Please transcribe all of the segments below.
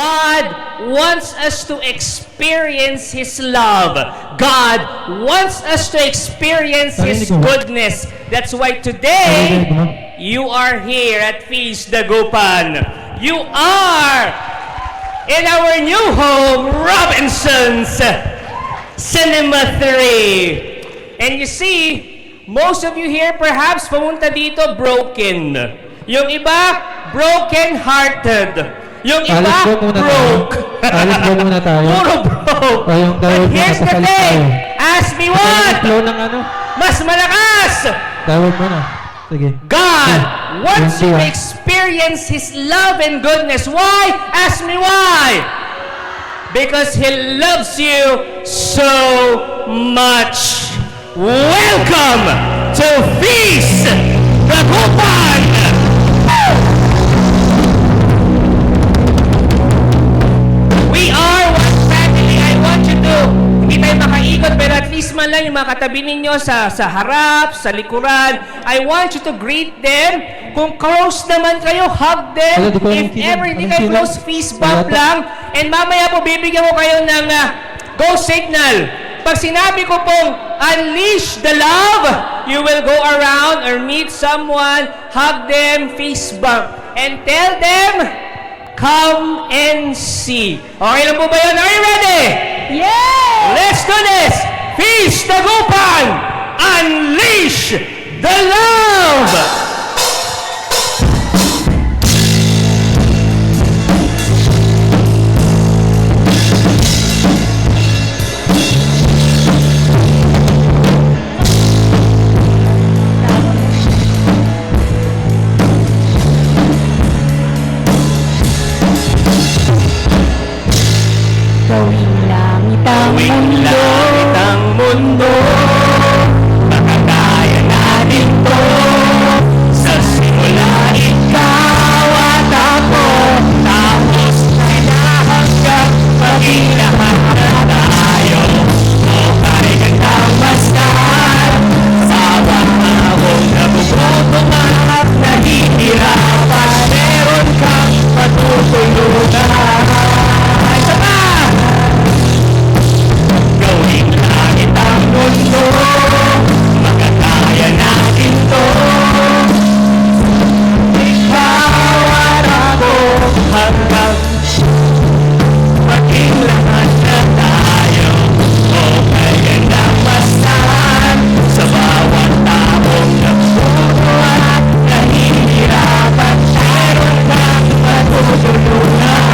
God wants us to experience His love. God wants us to experience His goodness. That's why today, you are here at Feast Dagupan. You are in our new home, Robinson's Cinema 3. And you see, most of you here perhaps pumunta dito broken. Yung iba, broken-hearted. Yung iba, broke. Alis po muna tayo. Puro broke. But here's the thing. Ask me what? Mas malakas. Tawag mo na. Sige. God wants you to experience His love and goodness. Why? Ask me why. Because He loves you so much. Welcome to Feast Dagupan! We are one family. I want you to, hindi tayo makaikot, pero at least man lang yung mga katabi ninyo sa harap, sa likuran. I want you to greet them. Kung close naman kayo, hug them. If ever hindi kayo close, fist bump lang. And mamaya po, bibigyan ko kayo ng go signal. Pag sinabi ko pong unleash the love, you will go around or meet someone, hug them, fist bump, and tell them, come and see. Okay lang po ba yun? Are you ready? Yeah! Let's do this! Feast Dagupan! Unleash the love! Gawing langit ang Gawing mundo. langit ang mundo, makakaya natin to. Sa simula ikaw at ako, tapos na hanggang maging lahat na tayo. Okay kang masdan, sa panahon na bumotongan at nahihirapan, meron kang matutulungan. Isa pa! Gawing langit ang mundo, makakaya natin to. Ikaw at ako, hanggang maging lahat na tayo. O kaya na masdan, sa bawat taong nagpuno at nahihirapan, meron kang matutulungan.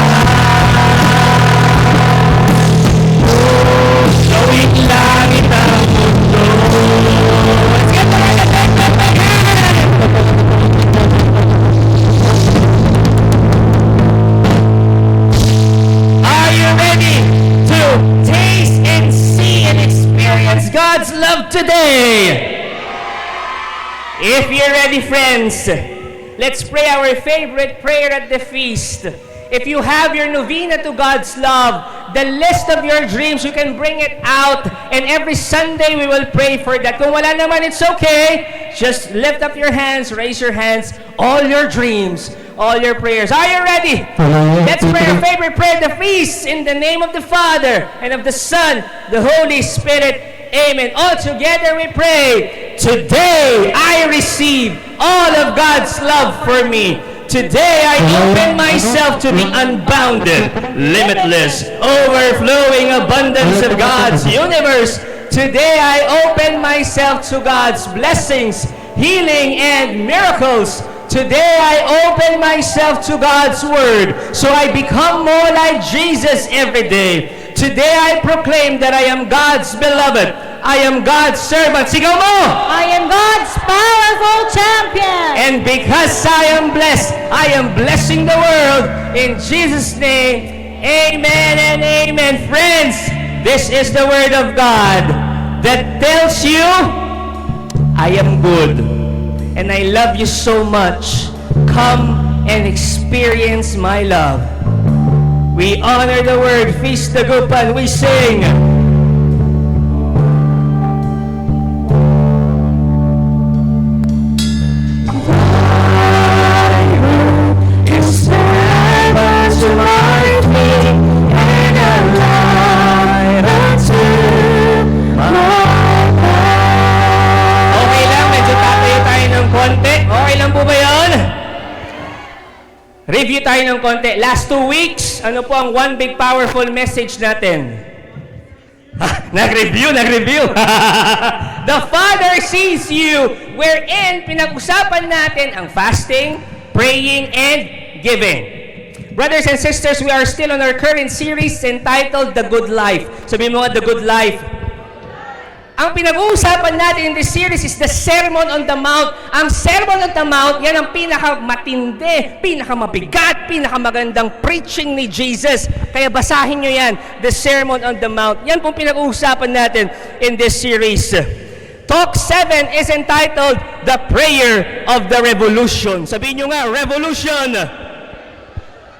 Gawing langit ang mundo. Let's get the right attack again! Are you ready to taste and see and experience God's love today? If you're ready, friends, let's pray our favorite prayer at the feast. If you have your novena to God's love, the list of your dreams, you can bring it out. And every Sunday, we will pray for that. Kung wala naman, it's okay. Just lift up your hands, raise your hands. All your dreams, all your prayers. Are you ready? Let's pray our favorite prayer, the feast. In the name of the Father, and of the Son, the Holy Spirit. Amen. All together we pray. Today, I receive all of God's love for me. Today, I open myself to the unbounded, limitless, overflowing abundance of God's universe. Today, I open myself to God's blessings, healing, and miracles. Today, I open myself to God's Word, so I become more like Jesus every day. Today, I proclaim that I am God's beloved. I am God's servant. Sigaw mo! I am God's powerful champion. And because I am blessed, I am blessing the world. In Jesus' name, amen and amen. Friends, this is the Word of God that tells you, I am good and I love you so much. Come and experience my love. We honor the Word, Feast Dagupan. We sing. Is heaven to life? Review tayo ng konti. Last 2 weeks, ano po ang one big powerful message natin? Nag-review. The Father sees you, wherein pinag-usapan natin ang fasting, praying, and giving. Brothers and sisters, we are still on our current series entitled The Good Life. Sabihin mo nga, The Good Life. Ang pinag-uusapan natin in this series is the Sermon on the Mount. Ang Sermon on the Mount, yan ang pinakamatindi, pinakamabigat, pinakamagandang preaching ni Jesus. Kaya basahin nyo yan, the Sermon on the Mount. Yan pong pinag-uusapan natin in this series. Talk 7 is entitled The Prayer of the Revolution. Sabihin nyo nga, Revolution.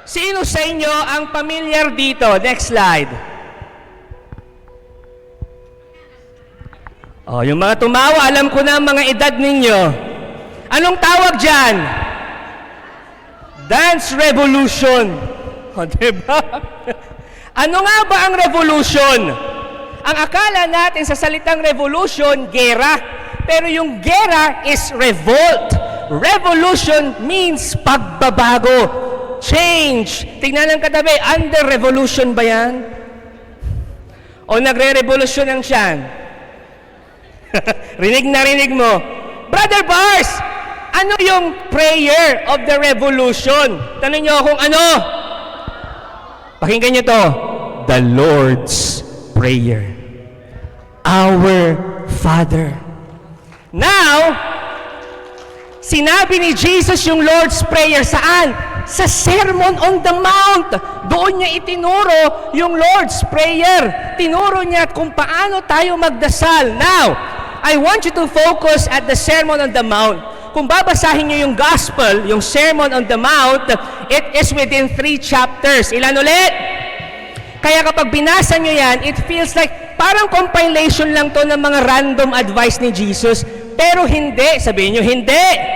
Sino sa inyo ang familiar dito? Next slide. Oh, yung mga tumawa, alam ko na ang mga edad ninyo. Anong tawag dyan? Dance Revolution. O, diba? Ano nga ba ang revolution? Ang akala natin sa salitang revolution, gera. Pero yung gera is revolt. Revolution means pagbabago. Change. Tingnan ng katabi, under revolution ba yan? O nagre-revolution ang tiyan? rinig mo. Brother Bars, ano yung prayer of the revolution? Tanong nyo kung ano? Pakinggan nyo to. The Lord's Prayer. Our Father. Now, sinabi ni Jesus yung Lord's Prayer saan? Sa Sermon on the Mount. Doon niya itinuro yung Lord's Prayer. Tinuro niya kung paano tayo magdasal. Now, I want you to focus at the Sermon on the Mount. Kung babasahin niyo yung Gospel, yung Sermon on the Mount, it is within 3 chapters. Ilan ulit? Kaya kapag binasa niyo yan, it feels like parang compilation lang to ng mga random advice ni Jesus. Pero hindi. Sabihin niyo, hindi.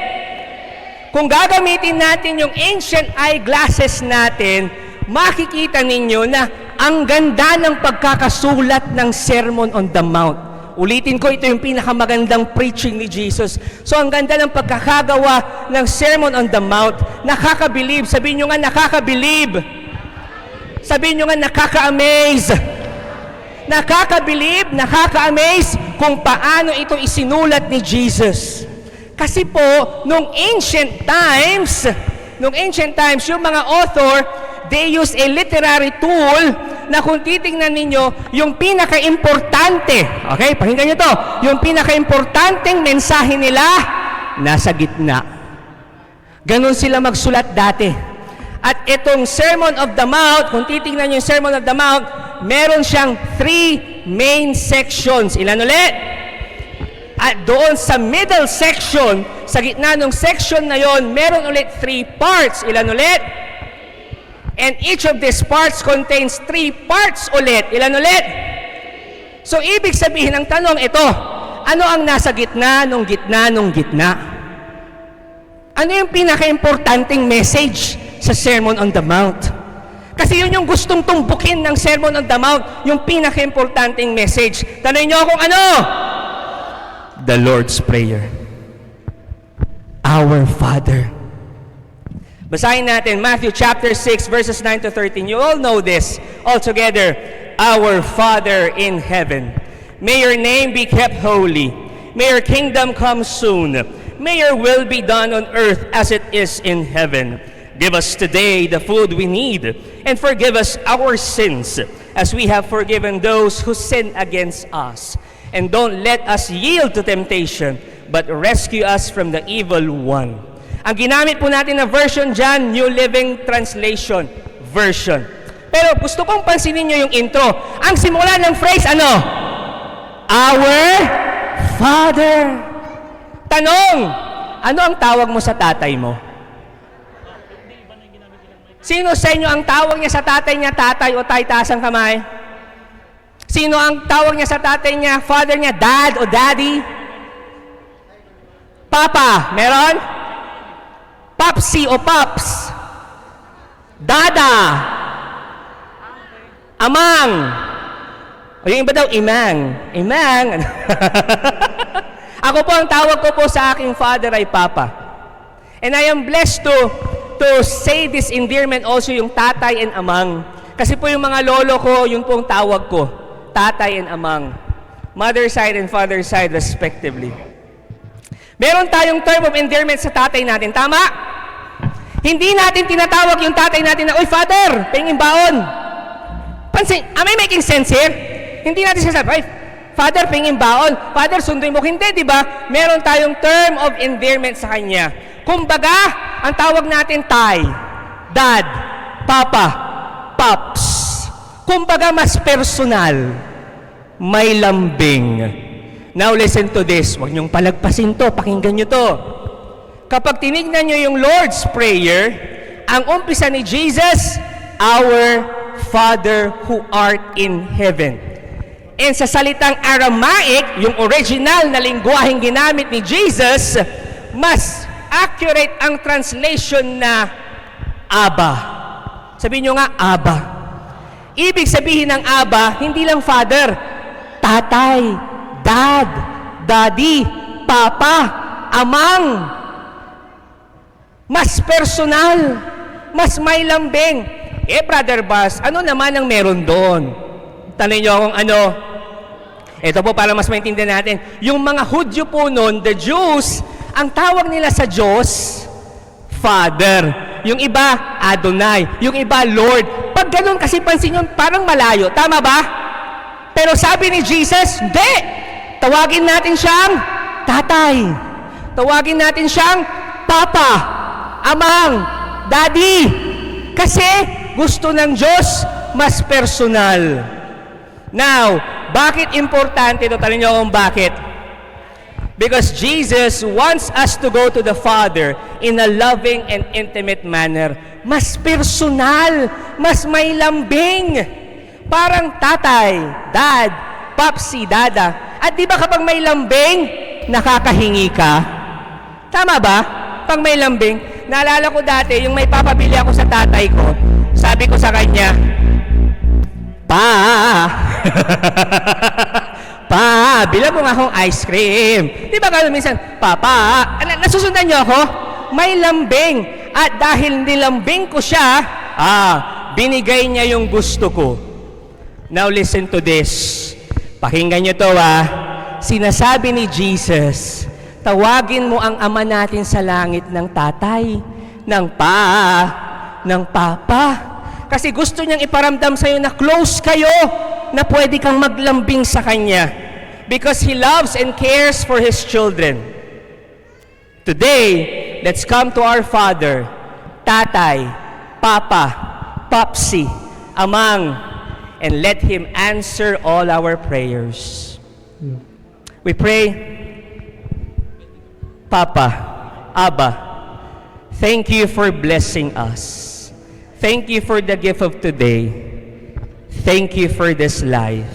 Kung gagamitin natin yung ancient eyeglasses natin, makikita ninyo na ang ganda ng pagkakasulat ng Sermon on the Mount. Ulitin ko, ito yung pinakamagandang preaching ni Jesus. So, ang ganda ng pagkakagawa ng Sermon on the Mount. Nakakabilib. Sabihin nyo nga, nakakabilib. Sabihin nyo nga, nakaka-amaze. Nakakabilib, nakaka-amaze kung paano ito isinulat ni Jesus. Kasi po, nung ancient times, yung mga author, they use a literary tool na kung titingnan ninyo, yung pinaka-importante, okay, pakinggan nyo to, yung pinaka-importanteng mensahe nila, nasa gitna. Ganon sila magsulat dati. At itong Sermon of the Mount, kung titingnan nyo yung Sermon of the Mount, meron siyang 3 main sections. Ilan ulit? At doon sa middle section, sa gitna ng section na yon, meron ulit 3 parts. Ilan ulit? And each of these parts contains 3 parts ulit. Ilan ulit? So, ibig sabihin, ang tanong ito, ano ang nasa gitna, nung gitna? Ano yung pinaka-importanting message sa Sermon on the Mount? Kasi yun yung gustong tumbukin ng Sermon on the Mount, yung pinaka-importanting message. Tanong nyo kung ano? The Lord's Prayer. Our Father. Basahin natin Matthew chapter 6 verses 9 to 13. You all know this all together. Our Father in heaven, may your name be kept holy. May your kingdom come soon. May your will be done on earth as it is in heaven. Give us today the food we need, and forgive us our sins as we have forgiven those who sin against us. And don't let us yield to temptation, but rescue us from the evil one. Ang ginamit po natin na version dyan, New Living Translation version. Pero gusto kong pansinin nyo yung intro. Ang simula ng phrase, ano? Our Father. Tanong, ano ang tawag mo sa tatay mo? Sino sa inyo ang tawag niya sa tatay niya, tatay o tay, taas ang kamay? Sino ang tawag niya sa tatay niya, father niya, dad o daddy? Papa, meron? Papsi o paps? Dada? Amang? O yung iba daw, imang. Imang. Ako po, ang tawag ko po sa aking father ay Papa. And I am blessed to to say this endearment also yung tatay and amang. Kasi po yung mga lolo ko, yun po ang tawag ko. Tatay and amang. Mother side and father side respectively. Meron tayong term of endearment sa tatay natin. Tama? Hindi natin tinatawag yung tatay natin na, "Uy, father, pahinging baon." Pansin, am I making sense here? Hindi natin sinasabi, "Ay, father, pahinging baon. Father, sunduin mo." Hindi, di ba? Meron tayong term of endearment sa kanya. Kumbaga, ang tawag natin tay, dad, papa, pops. Kumbaga, mas personal. May lambing. Now listen to this. Huwag niyong palagpasin to. Pakinggan niyo to. Kapag tinignan niyo yung Lord's Prayer, ang umpisa ni Jesus, "Our Father who art in heaven." And sa salitang Aramaic, yung original na lingwaheng ginamit ni Jesus, mas accurate ang translation na Abba. Sabihin nyo nga, Abba. Ibig sabihin ng Abba, hindi lang Father, tatay, dad, daddy, papa, amang. Mas personal, mas may lambing. Brother Bas, ano naman ang meron doon? Tanong nyo kung ano. Ito po para mas maintindihan natin. Yung mga Hudyo po noon, the Jews, ang tawag nila sa Diyos, Father. Yung iba, Adonai. Yung iba, Lord. Pag ganun kasi pansin nyo, parang malayo. Tama ba? Pero sabi ni Jesus, hindi. Tawagin natin siyang tatay. Tawagin natin siyang papa, amang, daddy. Kasi gusto ng Diyos mas personal. Now, bakit importante ito? Tanong niyo kung bakit. Because Jesus wants us to go to the Father in a loving and intimate manner. Mas personal, mas may lambing. Parang tatay, dad, papsi, dada. At di ba kapag may lambing, nakakahingi ka? Tama ba? Pag may lambing, naalala ko dati, yung may papabili ako sa tatay ko, sabi ko sa kanya, "Pa, Pa, bilang mo nga akong ice cream." Di ba gano'n minsan, "Papa," nasusundan niyo ako? May lambing. At dahil nilambing ko siya, binigay niya yung gusto ko. Now listen to this. Pakinggan niyo to Sinasabi ni Jesus, tawagin mo ang Ama natin sa langit ng tatay, ng ng papa. Kasi gusto niyang iparamdam sa'yo na close kayo, na pwede kang maglambing sa Kanya. Because He loves and cares for His children. Today, let's come to our Father, Tatay, Papa, Popsi, Amang, and let Him answer all our prayers. We pray, Papa, Abba, thank you for blessing us. Thank you for the gift of today. Thank you for this life.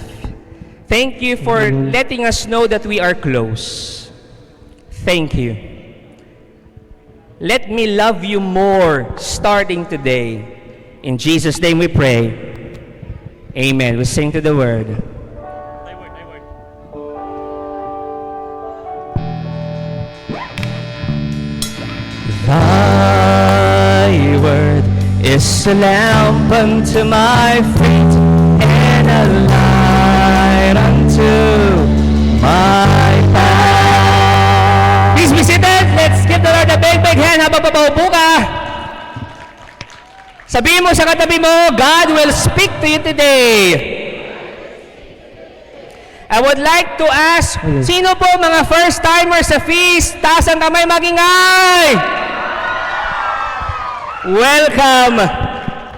Thank you for letting us know that we are close. Thank you. Let me love you more starting today. In Jesus' name we pray. Amen. We sing to the word. Thy word is a lamp unto my feet and a light unto my path. Please be seated. Let's give the Lord a big hand habang papaupo ka. Sabihin mo sa katabi mo, God will speak to you today. I would like to ask, sino po mga first-timers sa feast? Taas ang kamay, magingay! Welcome!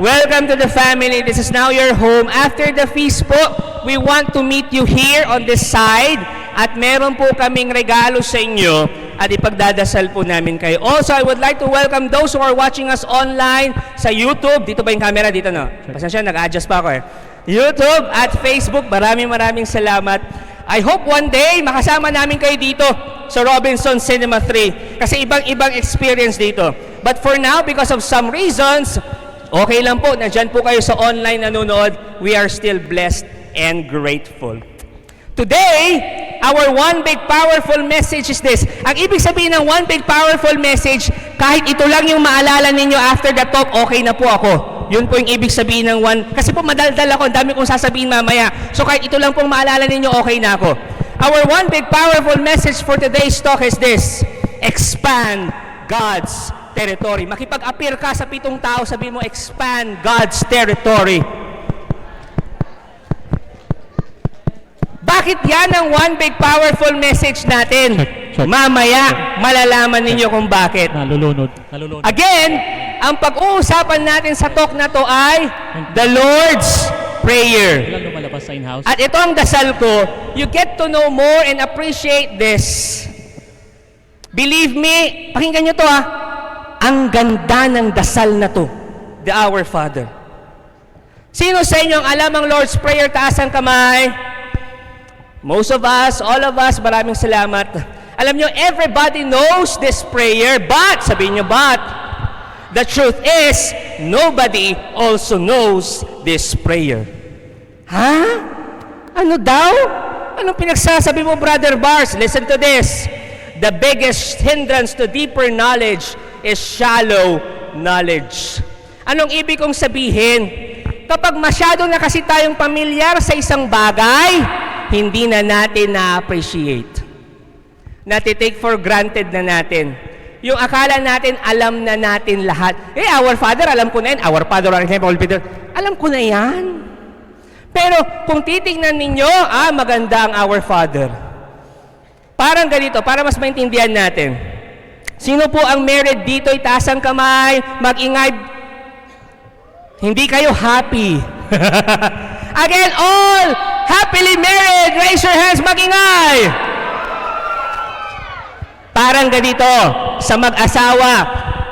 Welcome to the family. This is now your home. After the feast po, we want to meet you here on this side at meron po kaming regalo sa inyo at ipagdadasal po namin kayo. Also, I would like to welcome those who are watching us online sa YouTube. Dito ba yung camera? Dito, no? Pasensya, nag-adjust pa ako YouTube at Facebook. Maraming salamat. I hope one day makasama namin kayo dito sa Robinson Cinema 3 kasi ibang-ibang experience dito. But for now, because of some reasons, okay lang po, nandyan po kayo sa online nanonood. We are still blessed and grateful. Today, Our one big powerful message is this. Ang ibig sabihin ng one big powerful message, kahit ito lang yung maalala ninyo after the talk, okay na po ako. Yun po yung ibig sabihin ng one. Kasi po madaldal ako, ang dami kong sasabihin mamaya. So kahit ito lang pong maalala ninyo, okay na ako. Our one big powerful message for today's talk is this. Expand God's territory. Makipag-appear ka sa 7 tao, sabihin mo, expand God's territory. Bakit yan ang one big powerful message natin? Check. Mamaya, malalaman ninyo kung bakit. Nalulunod. Again, ang pag-uusapan natin sa talk na to ay the Lord's Prayer. Walang lumalabas sa in-house. At ito ang dasal ko, you get to know more and appreciate this. Believe me, pakinggan nyo to ha, ang ganda ng dasal na to, the Our Father. Sino sa inyo ang alam ang Lord's Prayer? Taas ang kamay. Most of us, all of us, maraming salamat. Alam nyo, everybody knows this prayer, but, sabihin nyo, but, the truth is, nobody also knows this prayer. Ha? Ano daw? Anong pinagsasabi mo, Brother Bars? Listen to this. The biggest hindrance to deeper knowledge is shallow knowledge. Anong ibig kong sabihin? Kapag masyado na kasi tayong pamilyar sa isang bagay, hindi na natin na-appreciate. Natitake for granted na natin. Yung akala natin, alam na natin lahat. Our Father, alam ko na yan. Our Father, alam ko na yan. Pero kung titignan ninyo, maganda ang Our Father. Parang ganito, para mas maintindihan natin. Sino po ang married dito? Itaas ang kamay, mag-ingay. Hindi kayo happy. Again, all happily married, raise your hands, mag-ingay. Parang ganito, sa mag-asawa.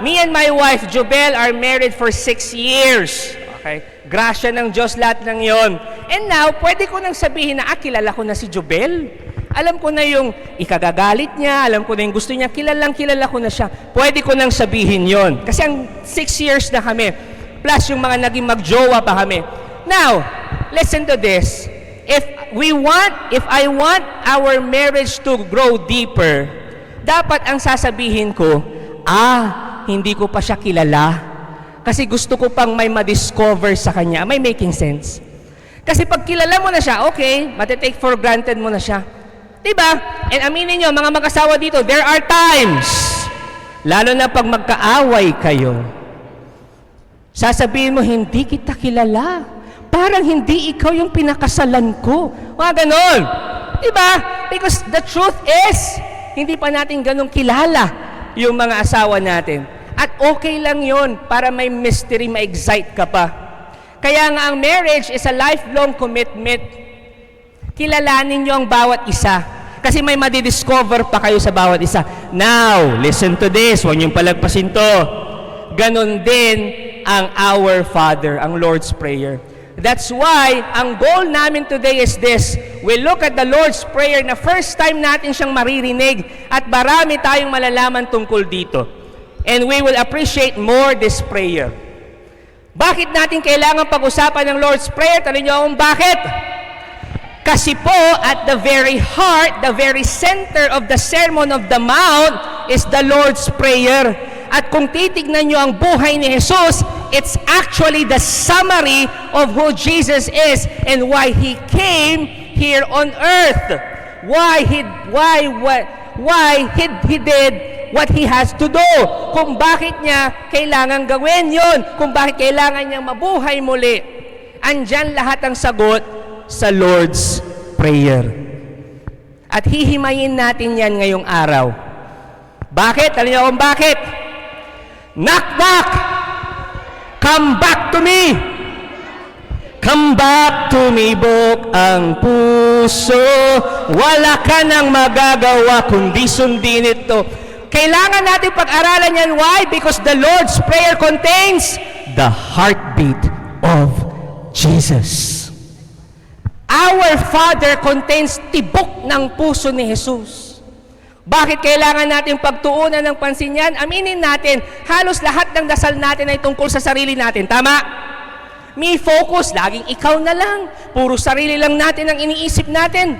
Me and my wife, Jubel, are married for 6 years. Okay? Grasya ng Diyos lahat ng yon. And now, pwede ko nang sabihin na, kilala ko na si Jubel. Alam ko na yung ikagagalit niya, alam ko na yung gusto niya, kilala ko na siya. Pwede ko nang sabihin yon. Kasi ang 6 years na kami, plus yung mga naging magjowa pa kami. Now, listen to this. If I want our marriage to grow deeper, dapat ang sasabihin ko, hindi ko pa siya kilala. Kasi gusto ko pang may ma-discover sa kanya. May making sense? Kasi pag kilala mo na siya, okay, matitake for granted mo na siya. Diba? And aminin nyo, mga mag-asawa dito, there are times, lalo na pag magkaaway kayo, sasabihin mo, hindi kita kilala. Parang hindi ikaw yung pinakasalan ko. Mga ganon. Diba? Because the truth is, hindi pa natin ganun kilala yung mga asawa natin. At okay lang yon para may mystery, ma-excite ka pa. Kaya nga ang marriage is a lifelong commitment. Kilalanin nyo ang bawat isa. Kasi may madidiscover pa kayo sa bawat isa. Now, listen to this. Huwag niyong palagpasin to. Ganon din ang Our Father, ang Lord's Prayer. That's why, ang goal namin today is this. We look at the Lord's Prayer na first time natin siyang maririnig at marami tayong malalaman tungkol dito. And we will appreciate more this prayer. Bakit natin kailangan pag-usapan ng Lord's Prayer? Tanong niyo akong bakit? Kasi po, at the very heart, the very center of the Sermon of the Mount is the Lord's Prayer. At kung titignan nyo ang buhay ni Jesus, it's actually the summary of who Jesus is and why He came here on earth. Why He did what He has to do. Kung bakit niya kailangan gawin yon, kung bakit kailangan niyang mabuhay muli. Andyan lahat ang sagot sa Lord's Prayer. At hihimayin natin yan ngayong araw. Bakit? Alam niyo kung bakit? Knock, knock! Come back to me! Come back to me, buk ang puso. Wala ka nang magagawa kundi sundin ito. Kailangan natin pag-aralan yan. Why? Because the Lord's Prayer contains the heartbeat of Jesus. Our Father contains tibok ng puso ni Jesus. Bakit kailangan natin pagtuunan ng pansin yan? Aminin natin, halos lahat ng dasal natin ay tungkol sa sarili natin. Tama? Me focus, laging ikaw na lang. Puro sarili lang natin ang iniisip natin.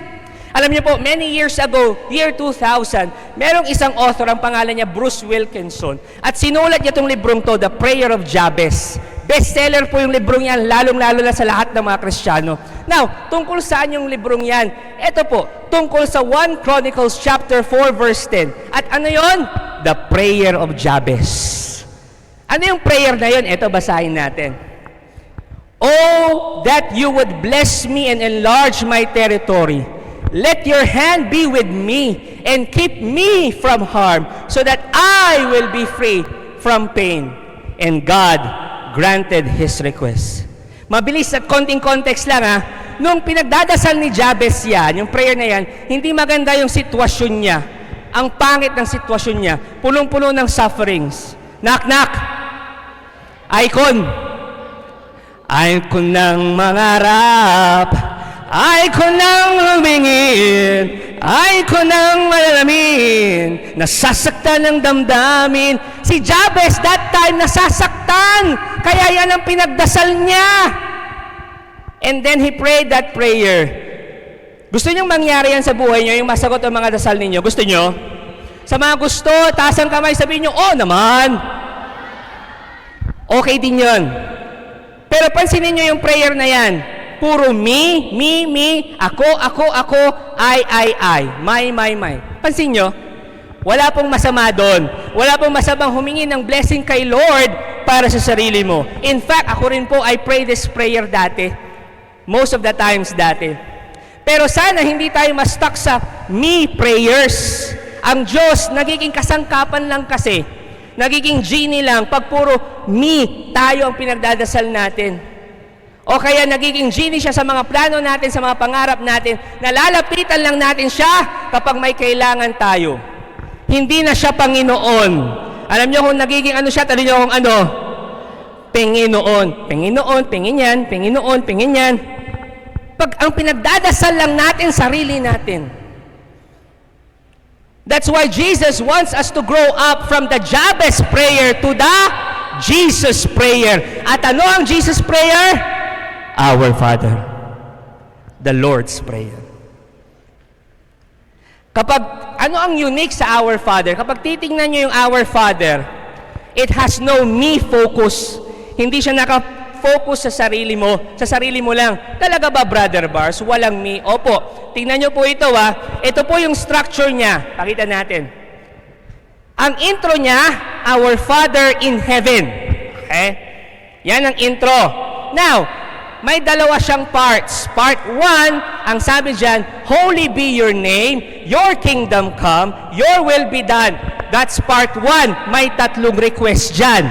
Alam niyo po, many years ago, year 2000, merong isang author, ang pangalan niya Bruce Wilkinson. At sinulat niya itong librong to, The Prayer of Jabez. Bestseller po yung librong yan, lalong-lalo na sa lahat ng mga Kristiyano. Now, tungkol saan yung librong yan? Ito po, tungkol sa 1 Chronicles chapter 4 verse 10. At ano yon? The Prayer of Jabez. Ano yung prayer na yon? Ito, basahin natin. Oh, that you would bless me and enlarge my territory. Let your hand be with me and keep me from harm so that I will be free from pain. And God granted his request. Mabilis at konting context lang ha. Nung pinagdadasal ni Jabez yan, yung prayer na yan, hindi maganda yung sitwasyon niya. Ang pangit ng sitwasyon niya. Punong-puno ng sufferings. Knock-knock. Icon. Icon ng mangarap. Ay ko nang lumingin, ay ko nang malalamin, nasasaktan ng damdamin. Si Jabez that time nasasaktan, kaya yan ang pinagdasal niya. And then he prayed that prayer. Gusto niyong mangyari yan sa buhay niyo, yung masagot ang mga dasal ninyo? Gusto niyo? Sa mga gusto, taas ang kamay, sabihin niyo, oh naman. Okay din yun. Pero pansinin niyo yung prayer na yan. Puro me, ako, I, my. Pansin nyo, wala pong masama doon. Wala pong masamang humingi ng blessing kay Lord para sa sarili mo. In fact, ako rin po, I pray this prayer dati. Most of the times dati. Pero sana hindi tayo ma-stuck sa me prayers. Ang Diyos, nagiging kasangkapan lang kasi. Nagiging genie lang pag puro me, tayo ang pinagdadasal natin. O kaya nagiging genie siya sa mga plano natin, sa mga pangarap natin, nalalapitan lang natin siya kapag may kailangan tayo. Hindi na siya Panginoon. Alam niyo kung nagiging ano siya, tali niyo kung ano? Panginoon. Panginoon yan. Pag ang pinagdadasal lang natin, sarili natin. That's why Jesus wants us to grow up from the Jabez prayer to the Jesus prayer. At ano ang Jesus prayer? Our Father, the Lord's Prayer. Kapag, ano ang unique sa Our Father? Kapag titingnan nyo yung Our Father, it has no me focus. Hindi siya naka-focus sa sarili mo lang. Talaga ba, Brother Bars? Walang me? Opo. Tingnan nyo po ito Ito po yung structure niya. Pakita natin. Ang intro niya, Our Father in Heaven. Okay? Yan ang intro. Now, may dalawa siyang parts. Part 1, ang sabi dyan, Holy be your name, your kingdom come, your will be done. That's part 1. May tatlong request dyan.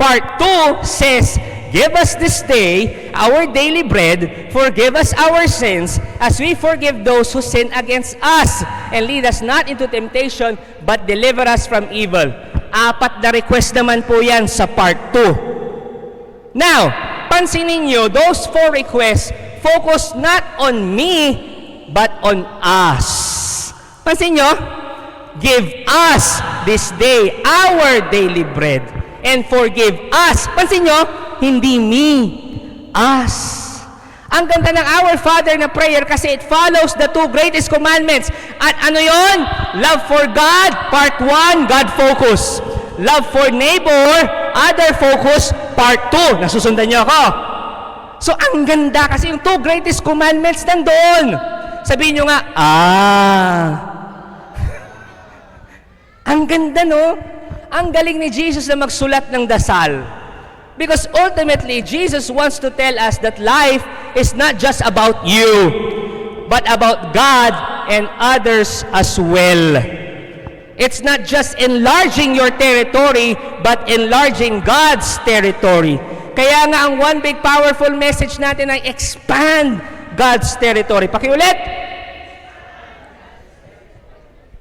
Part 2 says, Give us this day our daily bread, forgive us our sins, as we forgive those who sin against us, and lead us not into temptation, but deliver us from evil. 4 na request naman po yan sa part 2. Now, pansinin nyo, those 4 requests focus not on me, but on us. Pansin nyo? Give us this day our daily bread, and forgive us. Pansin nyo? Hindi me, us. Ang ganda ng Our Father na prayer kasi it follows the 2 greatest commandments. At ano yon? Love for God, part 1, God focus. Love for neighbor, other focus, part 2. Nasusundan niyo ako? So, ang ganda kasi yung 2 greatest commandments nandoon. Sabihin niyo nga, ang ganda, no? Ang galing ni Jesus na magsulat ng dasal. Because ultimately, Jesus wants to tell us that life is not just about you, but about God and others as well. It's not just enlarging your territory, but enlarging God's territory. Kaya nga ang one big powerful message natin ay expand God's territory. Pakiulit.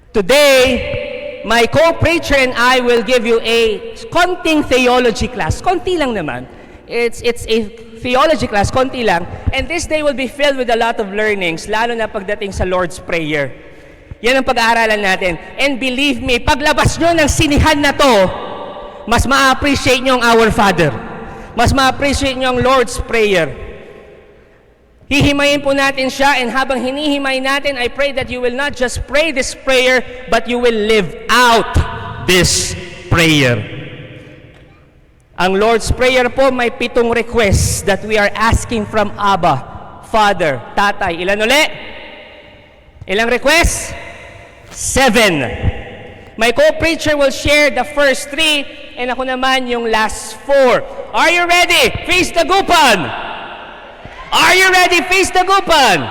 Today, my co-preacher and I will give you a konting theology class. Konti lang naman. It's a theology class, konti lang. And this day will be filled with a lot of learnings, lalo na pagdating sa Lord's Prayer. Yan ang pag-aaralan natin. And believe me, paglabas nyo ng sinihan na to, mas ma-appreciate nyo ang Our Father. Mas ma-appreciate nyo ang Lord's Prayer. Hihimayin po natin siya, and habang hinihimay natin, I pray that you will not just pray this prayer, but you will live out this prayer. Ang Lord's Prayer po may 7 requests that we are asking from Abba, Father, Tatay. Ilan uli? Ilang requests? 7. My co-preacher will share the first 3, and ako naman yung last 4. Are you ready? Face the Gupan! Are you ready? Face the Gupan!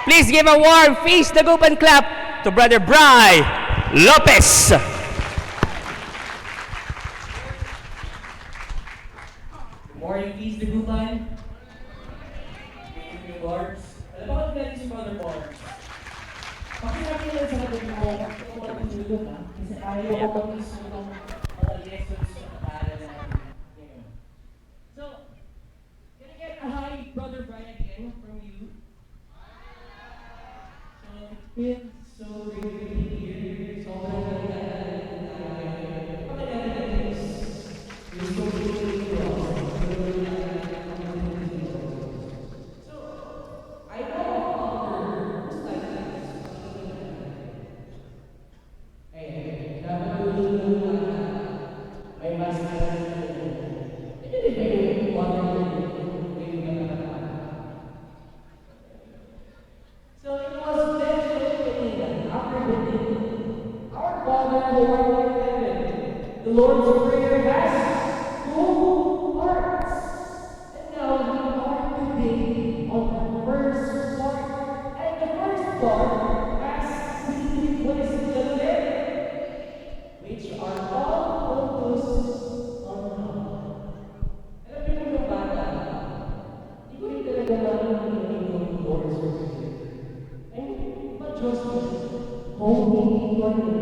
Please give a warm Face the Gupan clap to Brother Bry Lopez. Good morning, Face the Gupan. Thank you, Lord. Alam mo kung galing si Father Paul? Pakinabi lang sa atin mo kung ano ang tulog ha. Kasi ayaw ko pag mismo ng mga lessons na pag-aaral natin ngayon. So, can I get a hi, Brother Brian, again from you? So, it feels so great to be here. So, the Lord's Prayer has 2 parts. And now we are today on the first part. And the first part has 3 requests, which are all focused on God. Alam niyo mga bata, hindi ko rin talaga namin yung Lord's Prayer. And not just holy morning.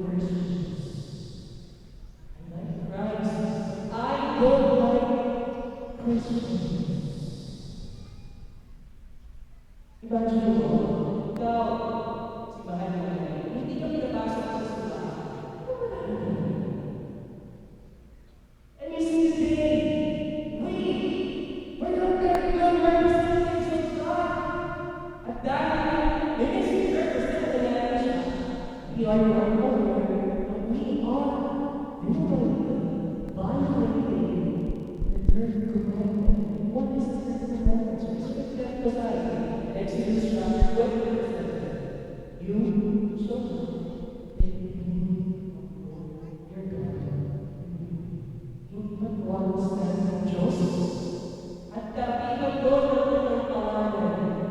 Christians. we are not aware that we are violating the third commandment. What is the third commandment? So let's get to that. Exodus chapter 20, verse 7. You shall not take the name of the Lord your God. Human ones ng Diyos at dapat doon ang kanyang pangalan.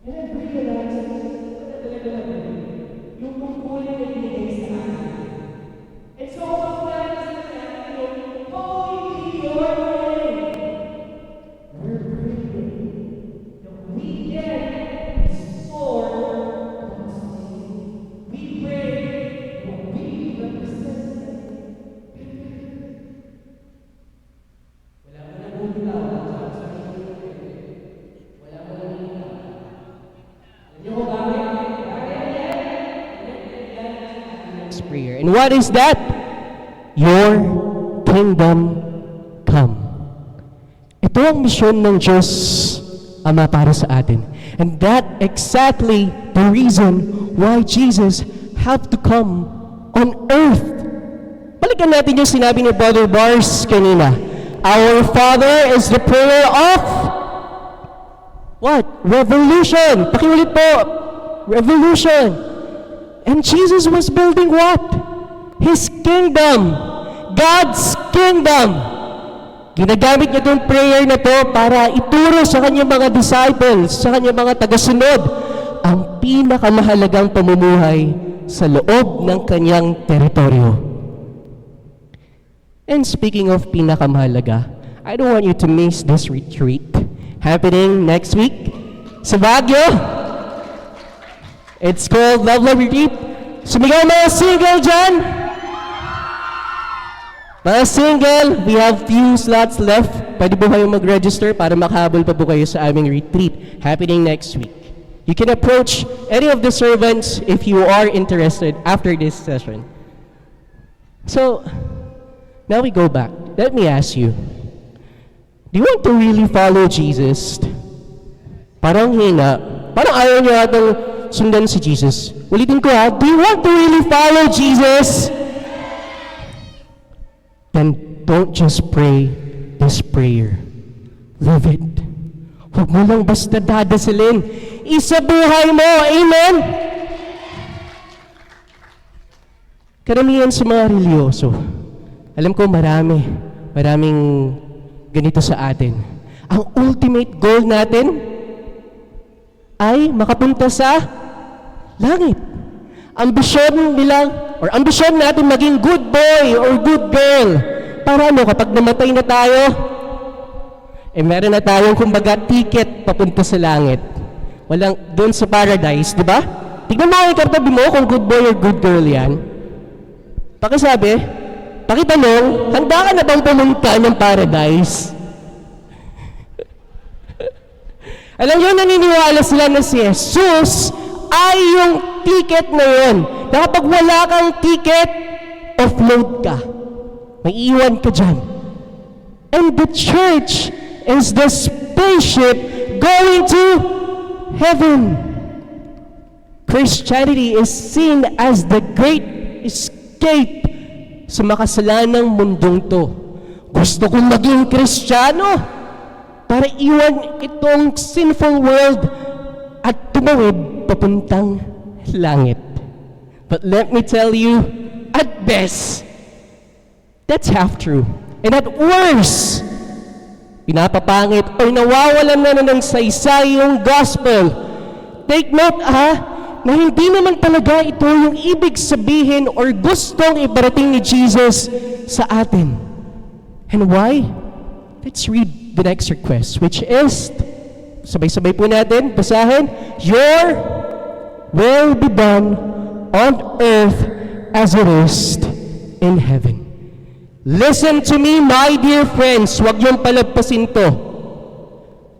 And I realized na talaga naman yung tungkulin na binigay sa akin. And so, ang plans natin yung holy be your name. We're praying that we can restore God's name. We pray that we represent prayer. And what is that? Your kingdom come. Ito ang misyon ng Diyos Ama para sa atin. And that exactly the reason why Jesus have to come on earth. Balikan natin yung sinabi ni Brother Bars kanina. Our Father is the prayer of what? Revolution. Pakiulit po. Revolution. And Jesus was building what? His kingdom. God's kingdom. Ginagamit niya itong prayer na to para ituro sa kanyang mga disciples, sa kanyang mga tagasunod, ang pinakamahalagang pamumuhay sa loob ng kanyang teritoryo. And speaking of pinakamahalaga, I don't want you to miss this retreat happening next week sa Baguio. It's called Love Love Retreat. Sumigaw mga single dyan! Mga single, we have few slots left. Pwede po kayong mag-register para makahabol pa po kayo sa aming retreat happening next week. You can approach any of the servants if you are interested after this session. So, now we go back. Let me ask you, do you want to really follow Jesus? Parang hina. Parang ayaw niyo atang sundan si Jesus. Ulitin ko ha, do you want to really follow Jesus? Then don't just pray this prayer. Live it. Huwag mo lang basta dadasalin. Isabuhay mo. Amen? Karamihan sa mga religyoso, alam ko maraming ganito sa atin. Ang ultimate goal natin ay makapunta sa langit. Ambisyon natin maging good boy or good girl. Para kapag namatay na tayo, meron na tayong kumbaga ticket papunta sa langit. Walang doon sa paradise, di ba? Tignan mo yung kartabi mo kung good boy or good girl yan. Pakitanong, handa ka na bang pumunta ng paradise? Alam nyo, naniniwala sila na si Jesus ay yung ticket na yun. Na kapag wala kang ticket, offload ka. May iwan ka dyan. And the church is the spaceship going to heaven. Christianity is seen as the great escape sa makasalanang mundong to. Gusto kong maging Kristiyano para iwan itong sinful world at tumawid papuntang langit. But let me tell you, at best, that's half true. And at worst, pinapapangit o nawawalan na ng saysay yung gospel. Take note na hindi naman talaga ito yung ibig sabihin or gustong ibarating ni Jesus sa atin. And why? Let's read the next request, which is, sabay-sabay po natin, basahin, your will be done on earth as it is in heaven. Listen to me, my dear friends. Huwag niyong palagpasin to.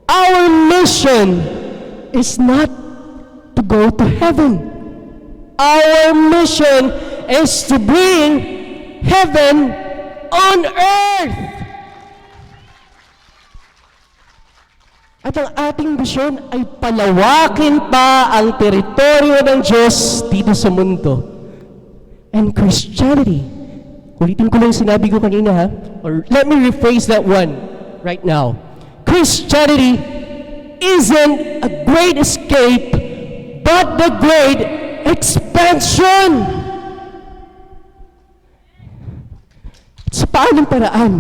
Our mission is not to go to heaven. Our mission is to bring heaven on earth. At ang ating misyon ay palawakin pa ang teritoryo ng Diyos dito sa mundo. And Christianity, ulitin ko lang yung sinabi ko kanina ha, or let me rephrase that one right now. Christianity isn't a great escape, but the great expansion. Sa paanong paraan?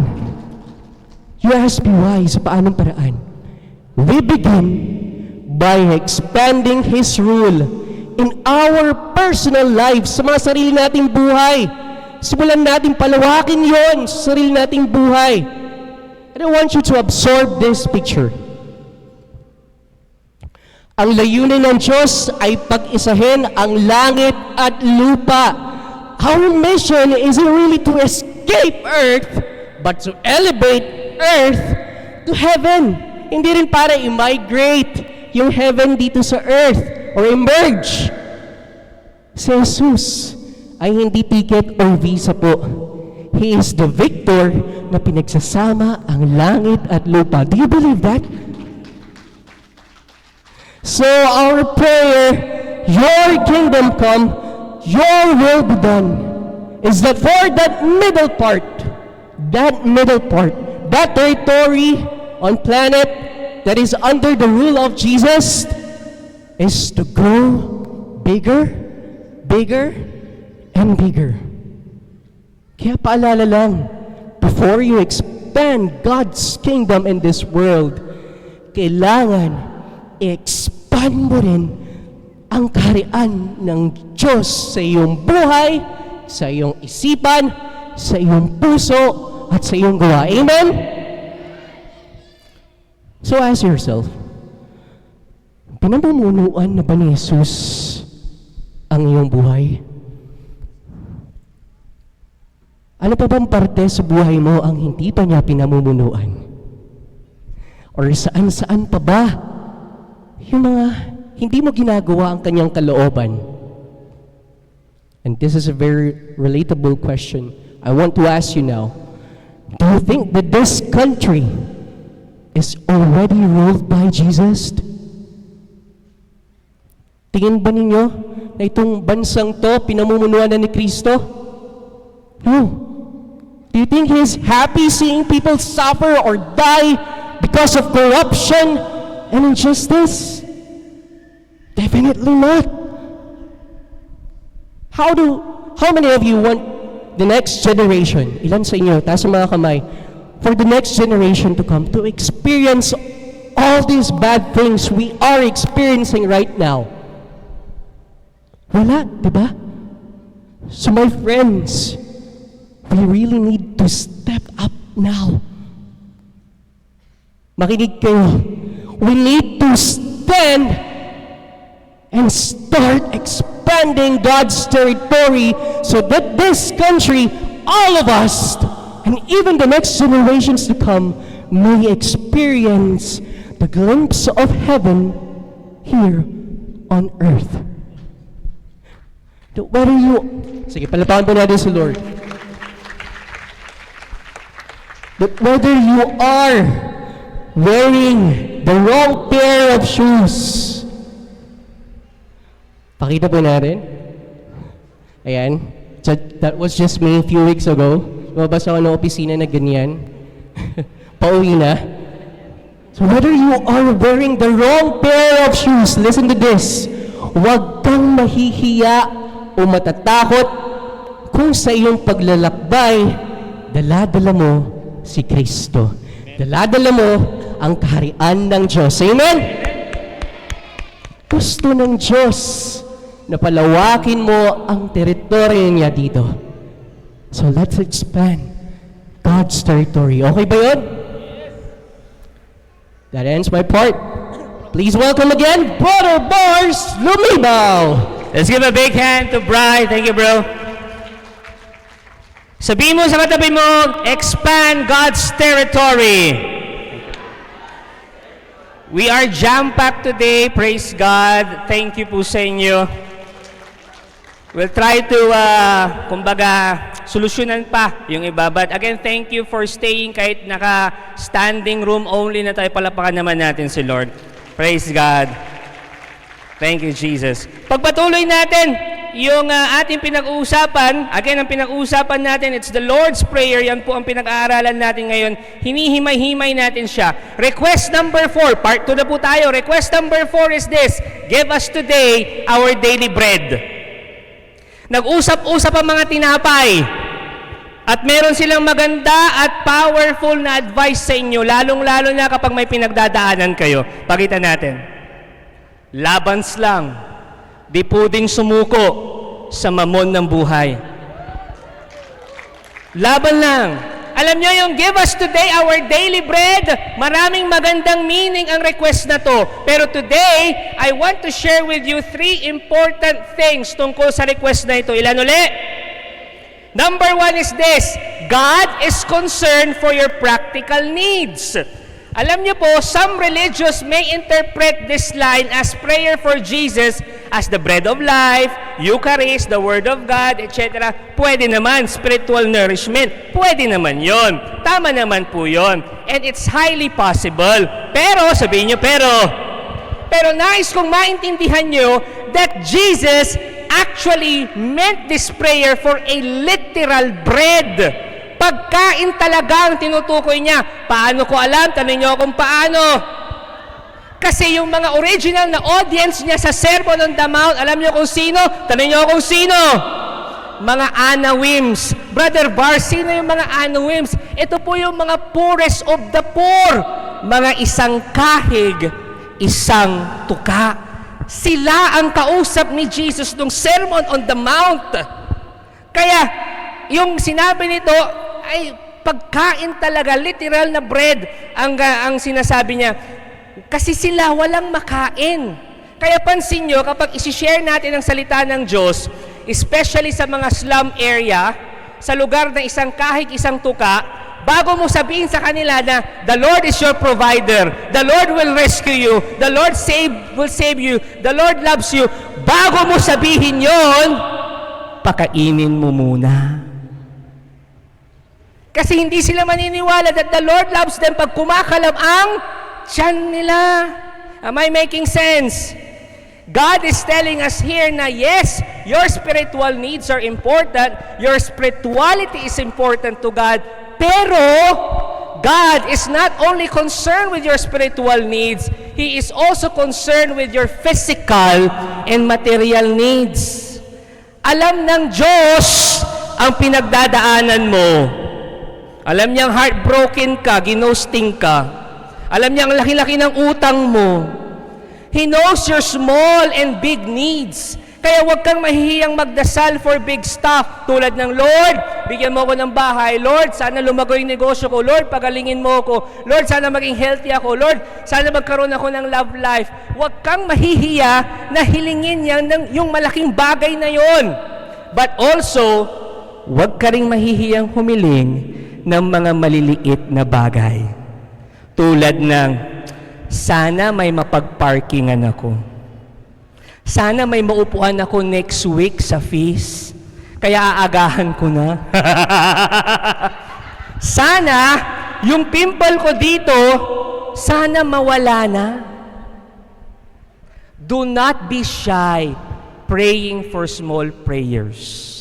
You ask me why, sa paanong paraan? We begin by expanding His rule in our personal lives, sa mga sarili nating buhay. Simulan natin palawakin yon sa sarili nating buhay. And I want you to absorb this picture. Ang layunin ng Diyos ay pag-isahin ang langit at lupa. Our mission isn't really to escape earth, but to elevate earth to heaven. Hindi rin para i-migrate yung heaven dito sa earth or emerge. Si Jesus ay hindi ticket or visa po. He is the victor na pinagsasama ang langit at lupa. Do you believe that? So our prayer, your kingdom come, your will be done, is that for that middle part, that territory on planet that is under the rule of Jesus is to grow bigger, and bigger. Kaya paalala lang, before you expand God's kingdom in this world, kailangan i-expand mo rin ang kaharian ng Diyos sa iyong buhay, sa iyong isipan, sa iyong puso, at sa iyong gawa. Amen? So ask yourself, pinamumunuan na ba ni Jesus ang iyong buhay? Ano pa bang parte sa buhay mo ang hindi pa niya pinamumunuan? Or saan-saan pa ba yung mga hindi mo ginagawa ang kanyang kalooban? And this is a very relatable question. I want to ask you now, do you think that this country is already ruled by Jesus? Tingin ba ninyo na itong bansang to pinamumunuan na ni Kristo? No. Do you think He's happy seeing people suffer or die because of corruption and injustice? Definitely not. How many of you want the next generation? Ilan sa inyo? Taas ang mga kamay. For the next generation to come, to experience all these bad things we are experiencing right now. Wala, di ba? So my friends, we really need to step up now. Makinig kayo. We need to stand and start expanding God's territory so that this country, all of us, and even the next generations to come may experience the glimpse of heaven here on earth. Whether you... Sige, palapakan po natin si Lord. But whether you are wearing the wrong pair of shoes, pakita po natin. Ayan. That was just me a few weeks ago. Lumabas ako ng opisina na ganyan. Pauwi na. So whether you are wearing the wrong pair of shoes, listen to this. Huwag kang mahihiya o matatakot kung sa iyong paglalakbay, dala-dala mo si Kristo. Dala-dala mo ang kaharian ng Diyos. Amen? Gusto ng Diyos na palawakin mo ang teritoryo niya dito. So let's expand God's territory. Okay ba yun? That ends my part. Please welcome again, Brother Bars Lumibaw. Let's give a big hand to Bri. Thank you, bro. Sabihin mo sa katabi mo, expand God's territory. We are jam-packed today. Praise God. Thank you po sa inyo. We'll try to, kumbaga, solusyonan pa yung iba. But again, thank you for staying kahit naka-standing room only na tayo. Palapakan naman natin si Lord. Praise God. Thank you, Jesus. Pagpatuloy natin yung ating pinag-uusapan, again, ang pinag-uusapan natin, it's the Lord's Prayer. Yan po ang pinag-aaralan natin ngayon. Hinihimay-himay natin siya. Request number 4, part 2 na po tayo. Request number 4 is this: give us today our daily bread. Nag-usap-usap ang mga tinapay. At meron silang maganda at powerful na advice sa inyo, lalong-lalo na kapag may pinagdadaanan kayo. Pakita natin. Labans lang, di puding sumuko sa mamon ng buhay. Laban lang. Alam nyo yung give us today our daily bread, maraming magandang meaning ang request na to. Pero today, I want to share with you 3 important things tungkol sa request na ito. Ilan uli? Number 1 is this: God is concerned for your practical needs. Alam niyo po, some religious may interpret this line as prayer for Jesus as the bread of life, Eucharist, the Word of God, etc. Pwede naman, spiritual nourishment. Pwede naman yon. Tama naman po yon. And it's highly possible. Pero, sabihin niyo, pero nais kong maintindihan niyo that Jesus actually meant this prayer for a literal bread. Pagkain talaga ang tinutukoy niya. Paano ko alam? Tanong niyo kung paano. Kasi yung mga original na audience niya sa Sermon on the Mount, alam niyo kung sino? Tanong niyo kung sino? Mga anawims. Brother Bar, sino yung mga anawims? Ito po yung mga poorest of the poor. Mga isang kahig, isang tuka. Sila ang kausap ni Jesus nung Sermon on the Mount. Kaya, yung sinabi nito ay pagkain talaga, literal na bread ang sinasabi niya. Kasi sila walang makain. Kaya pansin nyo, kapag isi-share natin ang salita ng Diyos, especially sa mga slum area, sa lugar na isang kahig, isang tuka, bago mo sabihin sa kanila na the Lord is your provider, the Lord will rescue you, the Lord will save you, the Lord loves you, bago mo sabihin yon, pakainin mo muna. Kasi hindi sila maniniwala that the Lord loves them pag kumakalab ang tiyan nila. Am I making sense? God is telling us here na yes, your spiritual needs are important, your spirituality is important to God, pero God is not only concerned with your spiritual needs, He is also concerned with your physical and material needs. Alam ng Diyos ang pinagdadaanan mo. Alam niyang heartbroken ka, ginosting ka. Alam niyang laki-laki ng utang mo. He knows your small and big needs. Kaya huwag kang mahihiyang magdasal for big stuff. Tulad ng, Lord, bigyan mo ako ng bahay. Lord, sana lumago yung negosyo ko. Lord, pagalingin mo ako. Lord, sana maging healthy ako. Lord, sana magkaroon ako ng love life. Huwag kang mahihiya na hilingin yung malaking bagay na yon. But also, huwag ka ring mahihiyang humiling ng mga maliliit na bagay. Tulad ng, sana may mapagparkingan ako. Sana may maupuan ako next week sa fees. Kaya aagahan ko na. Sana, yung pimple ko dito, sana mawala na. Do not be shy praying for small prayers.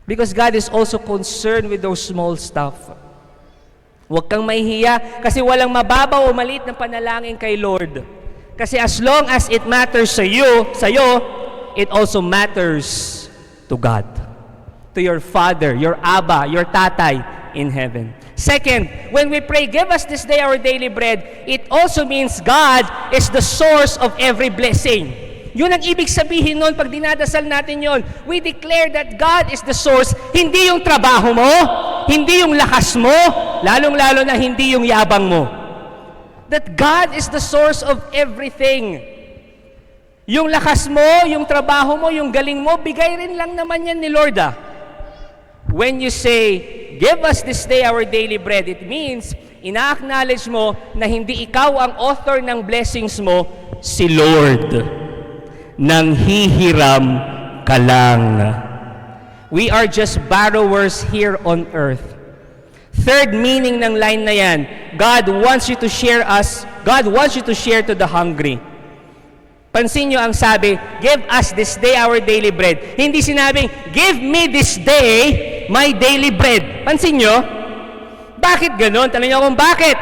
Because God is also concerned with those small stuff. Huwag kang mahihiya kasi walang mababaw o maliit na panalangin kay Lord. Kasi as long as it matters sa'yo, it also matters to God. To your Father, your Abba, your Tatay in heaven. Second, when we pray, give us this day our daily bread, it also means God is the source of every blessing. Yun ang ibig sabihin nun pag dinadasal natin yon. We declare that God is the source, hindi yung trabaho mo, hindi yung lakas mo, lalong-lalo na hindi yung yabang mo. That God is the source of everything. Yung lakas mo, yung trabaho mo, yung galing mo, bigay rin lang naman yan ni Lord. When you say, give us this day our daily bread, it means, ina-acknowledge mo na hindi ikaw ang author ng blessings mo, si Lord. Nang hihiram ka lang. We are just borrowers here on earth. Third meaning ng line na yan, God wants you to share to the hungry. Pansin nyo ang sabi, give us this day our daily bread. Hindi sinabing, give me this day my daily bread. Pansin nyo? Bakit ganon? Tanong nyo kung bakit?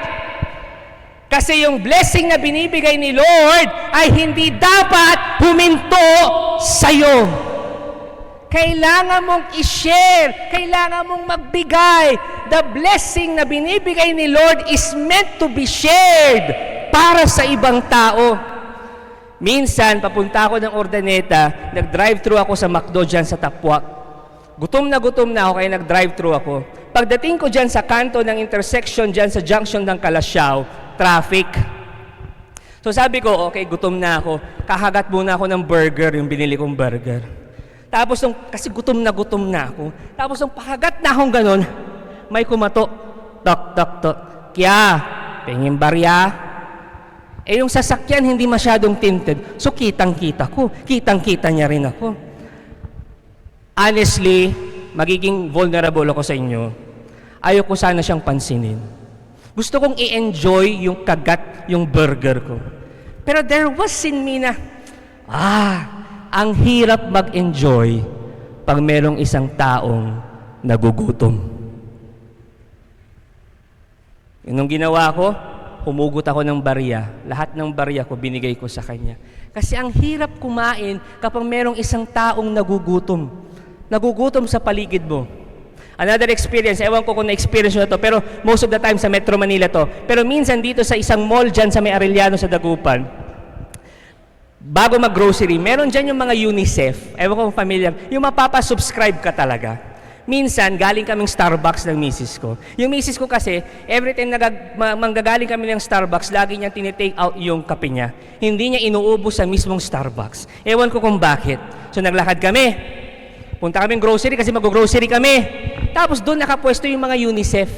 Kasi yung blessing na binibigay ni Lord ay hindi dapat huminto sa'yo. Kailangan mong i-share, kailangan mong magbigay. The blessing na binibigay ni Lord is meant to be shared para sa ibang tao. Minsan, papunta ako ng Ordaneta, nag-drive-thru ako sa McDo dyan sa Tapwak. Gutom na ako kaya nag-drive-thru ako. Pagdating ko dyan sa kanto ng intersection dyan sa junction ng Calasiao, traffic. So sabi ko, okay, gutom na ako. Kahagat muna ako ng burger, yung binili kong burger. Tapos kasi gutom na ako. Tapos nung pakagat na akong ganun, may kumato. Tok. Kya, pengin barya. Yung sasakyan hindi masyadong tinted. So kitang-kita ko. Kitang-kita niya rin ako. Honestly, magiging vulnerable ako sa inyo. Ayoko sana siyang pansinin. Gusto kong i-enjoy yung kagat, yung burger ko. Pero there was in me na, ang hirap mag-enjoy pag merong isang taong nagugutom. Nung ginawa ko, humugot ako ng barya. Lahat ng barya ko, binigay ko sa kanya. Kasi ang hirap kumain kapag merong isang taong nagugutom. Nagugutom sa paligid mo. Another experience, ewan ko kung na-experience nyo to, pero most of the time sa Metro Manila to. Pero minsan dito sa isang mall dyan sa May Arellano sa Dagupan, bago mag-grocery, meron dyan yung mga UNICEF, ewan ko kung familiar, yung mapapasubscribe ka talaga. Minsan, galing kaming Starbucks ng misis ko. Yung misis ko kasi, every time manggagaling kami ng Starbucks, lagi niya tinitake out yung kape niya. Hindi niya inuubos sa mismong Starbucks. Ewan ko kung bakit. So naglakad kami. Punta kaming grocery kasi mag-grocery kami. Tapos doon nakapwesto yung mga UNICEF.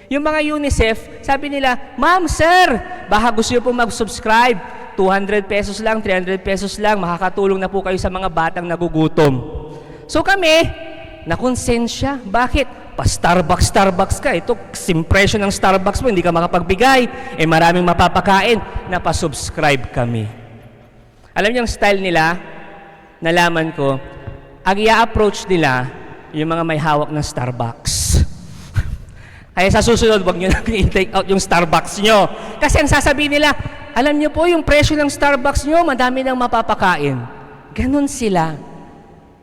Yung mga UNICEF, sabi nila, Ma'am, Sir, baka gusto nyo po mag-subscribe. 200 pesos lang, 300 pesos lang, makakatulong na po kayo sa mga batang nagugutom. So kami, nakonsensya. Bakit? Pa-Starbucks ka. Ito, simpresyon ng Starbucks mo, hindi ka makapagbigay. Maraming mapapakain. Napasubscribe kami. Alam niyo ang style nila? Nalaman ko, ang i-approach nila, yung mga may hawak ng Starbucks. Kaya sa susunod, huwag nyo na i-take out yung Starbucks nyo. Kasi ang sasabihin nila, alam nyo po, yung presyo ng Starbucks nyo, madami nang mapapakain. Ganon sila.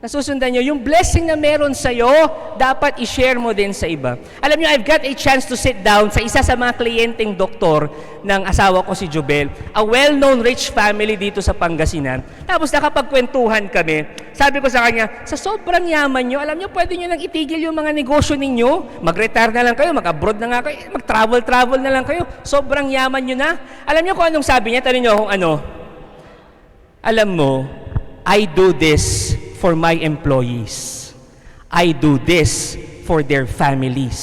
Nasusundan nyo, yung blessing na meron sa'yo, dapat i-share mo din sa iba. Alam nyo, I've got a chance to sit down sa isa sa mga kliyenteng doktor ng asawa ko si Jubel, a well-known rich family dito sa Pangasinan. Tapos nakapagkwentuhan kami, sabi ko sa kanya, sa sobrang yaman nyo, alam nyo, pwede nyo nang itigil yung mga negosyo ninyo, mag-retire na lang kayo, mag-abroad na nga kayo, mag-travel na lang kayo, sobrang yaman nyo na. Alam nyo kung anong sabi niya? Tanong nyo kung ano. Alam mo, I do this for my employees. I do this for their families.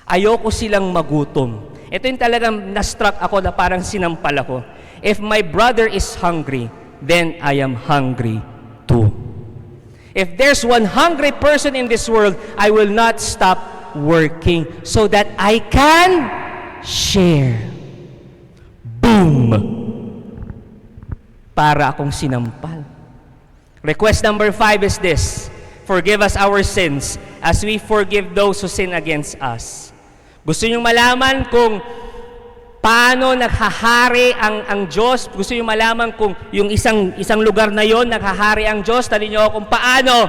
Ayoko silang magutom. Ito yung talagang na-struck ako na parang sinampal ako. If my brother is hungry, then I am hungry too. If there's one hungry person in this world, I will not stop working so that I can share. Boom! Para akong sinampal. Request number 5 is this: forgive us our sins as we forgive those who sin against us. Gusto nyo malaman kung paano naghahari ang Diyos? Gusto nyo malaman kung yung isang lugar na yon naghahari ang Diyos? Tali nyo kung paano?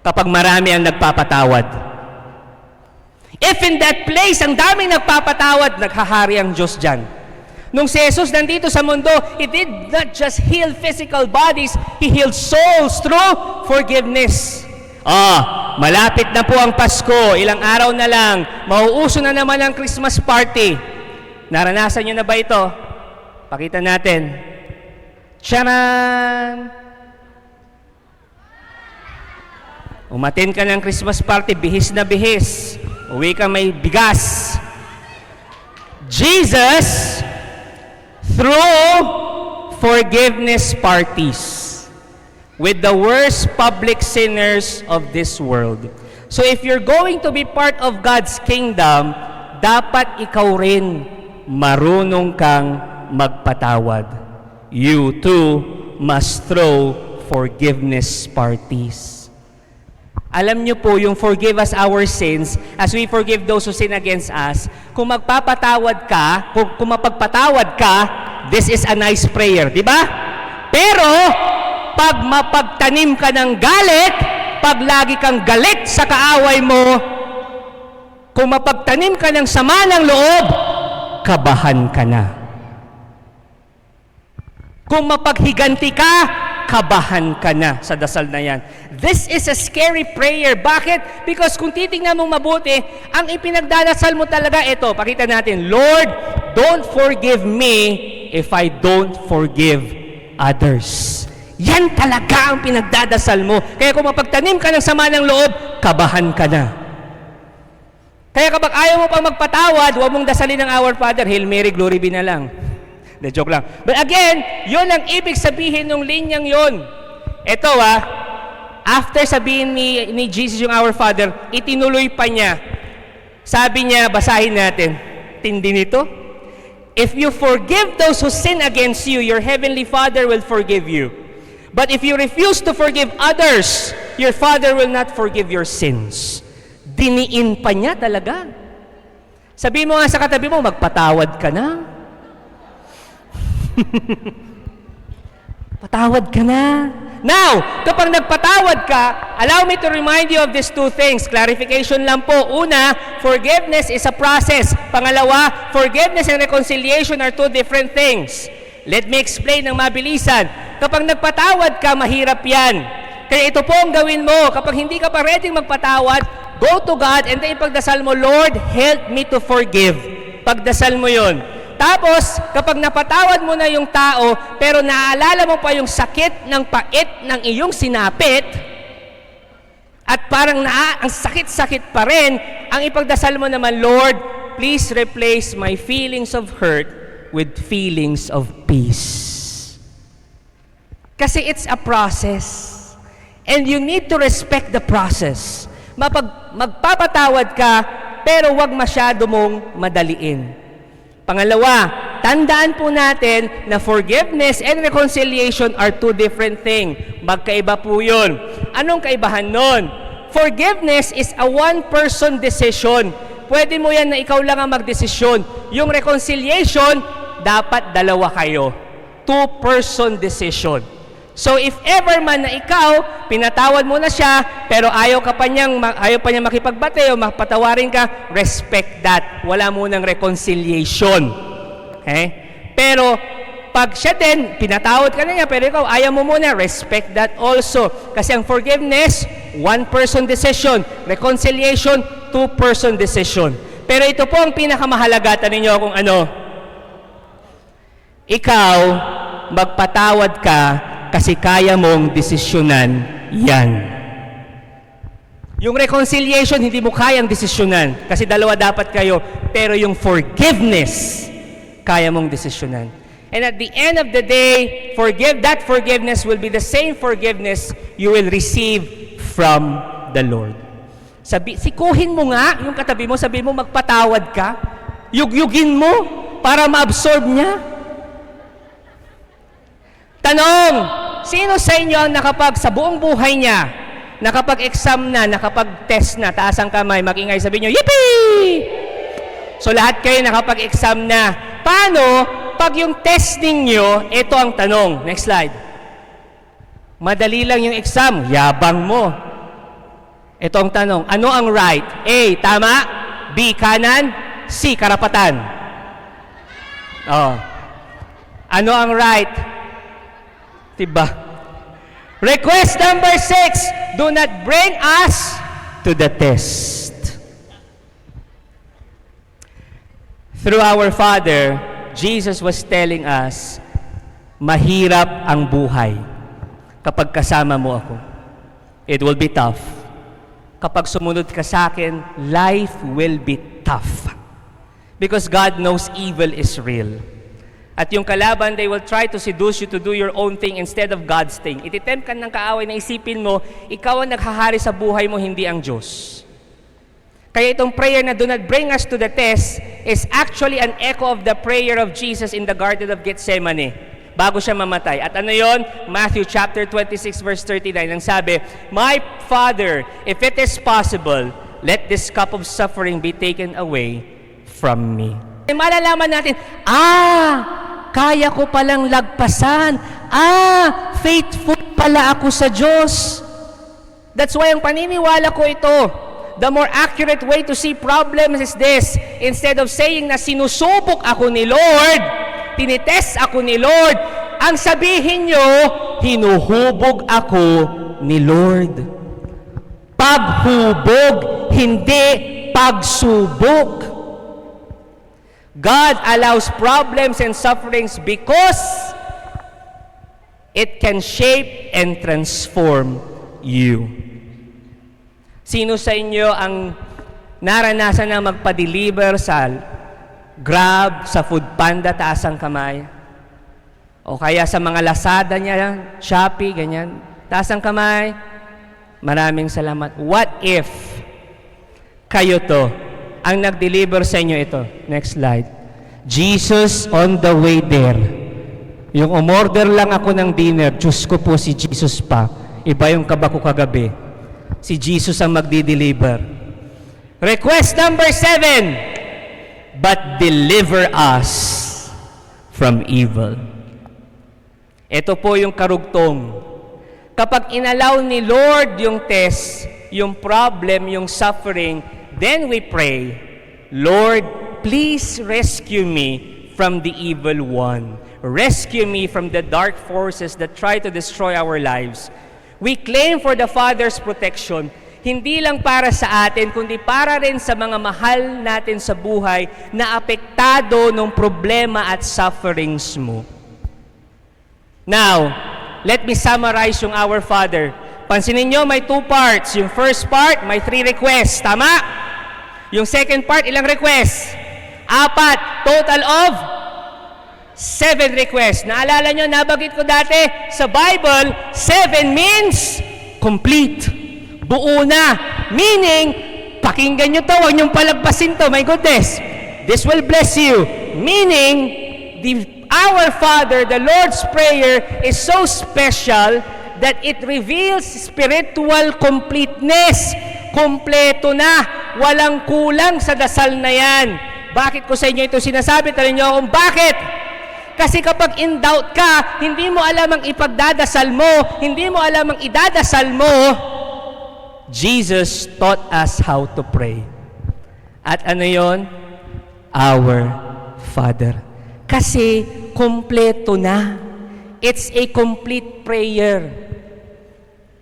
Kapag marami ang nagpapatawad. If in that place, ang daming nagpapatawad, naghahari ang Diyos dyan. Nung si Jesus nandito sa mundo, He did not just heal physical bodies, He healed souls through forgiveness. Malapit na po ang Pasko, ilang araw na lang, mauuso na naman ang Christmas party. Naranasan nyo na ba ito? Pakita natin. Tcharan! Umatin ka ng Christmas party, bihis na bihis. Uwi ka may bigas. Jesus, through forgiveness parties. with the worst public sinners of this world. So if you're going to be part of God's kingdom, dapat ikaw rin marunong kang magpatawad. You too must throw forgiveness parties. Alam niyo po, yung forgive us our sins, as we forgive those who sin against us, kung magpapatawad ka, kung mapagpatawad ka, this is a nice prayer, di ba? Pero, pag mapagtanim ka ng galit, pag lagi kang galit sa kaaway mo, kung mapagtanim ka ng sama ng loob, kabahan ka na. Kung mapaghiganti ka, kabahan ka na sa dasal na yan. This is a scary prayer. Bakit? Because kung titingnan mong mabuti, ang ipinagdadasal mo talaga, ito, pakita natin, Lord, don't forgive me if I don't forgive others. Yan talaga ang pinagdadasal mo. Kaya kung mapagtanim ka ng sama ng loob, kabahan ka na. Kaya kapag ayaw mo pang magpatawad, huwag mong dasalin ng Our Father, Hail Mary, glory be na lang. De joke lang. But again, yun ang ibig sabihin ng linyang yun. Ito after sabihin ni Jesus yung Our Father, itinuloy pa niya. Sabi niya, basahin natin, tindi nito, if you forgive those who sin against you, your heavenly Father will forgive you. But if you refuse to forgive others, your Father will not forgive your sins. Diniin pa niya talaga. Sabi mo nga sa katabi mo, magpatawad ka na. Patawad ka na. Now, kapag nagpatawad ka, allow me to remind you of these two things. Clarification lang po. Una, forgiveness is a process. Pangalawa, forgiveness and reconciliation are two different things. Let me explain ng mabilisan. Kapag nagpatawad ka, mahirap yan. Kaya ito po ang gawin mo. Kapag hindi ka pa ready magpatawad, go to God and then ipagdasal mo, Lord, help me to forgive. Pagdasal mo yon. Tapos, kapag napatawad mo na yung tao, pero naaalala mo pa yung sakit ng pait ng iyong sinapit, at parang ang sakit-sakit pa rin, ang ipagdasal mo naman, Lord, please replace my feelings of hurt with feelings of peace. Kasi it's a process. And you need to respect the process. Magpapatawad ka, pero wag masyado mong madaliin. Pangalawa, tandaan po natin na forgiveness and reconciliation are two different things. Magkaiba po yun. Anong kaibahan nun? Forgiveness is a one-person decision. Pwede mo yan na ikaw lang ang magdesisyon. Yung reconciliation, dapat dalawa kayo. Two-person decision. So if ever man na ikaw, pinatawad mo na siya, pero ayaw pa niyang makipagbate o mapatawarin ka, respect that. Wala munang reconciliation. Okay? Pero pag siya din, pinatawad ka na niya, pero ikaw ayaw mo muna, respect that also. Kasi ang forgiveness, one-person decision. Reconciliation, two-person decision. Pero ito po ang pinakamahalaga, tanong niyo kung ano. Ikaw, magpatawad ka, kasi kaya mong desisyonan yan. Yung reconciliation, hindi mo kayang desisyonan. Kasi dalawa dapat kayo. Pero yung forgiveness, kaya mong desisyonan. And at the end of the day, that forgiveness will be the same forgiveness you will receive from the Lord. Sikuhin mo nga yung katabi mo, sabihin mo magpatawad ka. Yugyugin mo para ma-absorb niya. Tanong, sino sa inyo ang nakapag sa buong buhay niya, nakapag-exam na, nakapag-test na, taas ang kamay, mag-ingay, sabihin nyo, yippee! So lahat kayo nakapag-exam na. Paano pag yung testing nyo, ito ang tanong. Next slide. Madali lang yung exam, yabang mo. Ito ang tanong, ano ang right? A, tama. B, kanan. C, karapatan. Oh. Ano ang right? Diba? Request number 6, do not bring us to the test. Through our Father, Jesus was telling us, mahirap ang buhay kapag kasama mo ako. It will be tough. Kapag sumunod ka sa akin, life will be tough. Because God knows evil is real. At yung kalaban, they will try to seduce you to do your own thing instead of God's thing. Ititempt ka ng kaaway na isipin mo, ikaw ang naghahari sa buhay mo, hindi ang Diyos. Kaya itong prayer na do not bring us to the test is actually an echo of the prayer of Jesus in the Garden of Gethsemane bago siya mamatay. At ano yon? Matthew chapter 26 verse 39. Ang sabi, "My Father, if it is possible, let this cup of suffering be taken away from me." Malalaman natin, kaya ko palang lagpasan. Faithful pala ako sa Diyos. That's why ang paniniwala ko ito, the more accurate way to see problems is this. Instead of saying na sinusubok ako ni Lord, tinitest ako ni Lord, ang sabihin nyo, hinuhubog ako ni Lord. Paghubog, hindi pagsubok. God allows problems and sufferings because it can shape and transform you. Sino sa inyo ang naranasan na magpa-deliver sa Grab, sa Foodpanda, taas ang kamay? O kaya sa mga Lazada niya, Shopee, ganyan, taas ang kamay? Maraming salamat. What if kayo to, ang nag-deliver sa inyo ito? Next slide. Jesus on the way there. Yung umorder lang ako ng dinner, Diyos ko po, si Jesus pa. Iba yung kaba ko kagabi. Si Jesus ang magdi-deliver. Request number 7, but deliver us from evil. Ito po yung karugtong. Kapag inalaw ni Lord yung test, yung problem, yung suffering, then we pray, Lord, please rescue me from the evil one. Rescue me from the dark forces that try to destroy our lives. We claim for the Father's protection, hindi lang para sa atin, kundi para rin sa mga mahal natin sa buhay na apektado ng problema at sufferings mo. Now, let me summarize yung Our Father. Pansinin nyo, may 2 parts. Yung first part, may 3 requests. Tama? Yung second part, ilang requests? 4. Total of 7 requests. Naalala nyo, nabagit ko dati, sa Bible, 7 means complete. Buo na. Meaning, pakinggan nyo to, huwag nyong palagpasin to. My goodness, this will bless you. Meaning, Our Father, the Lord's Prayer, is so special that it reveals spiritual completeness. Kompleto na. Walang kulang sa dasal na yan. Bakit ko sa inyo ito sinasabi? Tanong nyo kung bakit? Kasi kapag in doubt ka, hindi mo alam ang ipagdadasal mo, hindi mo alam ang idadasal mo, Jesus taught us how to pray. At ano yon? Our Father. Kasi kompleto na. It's a complete prayer.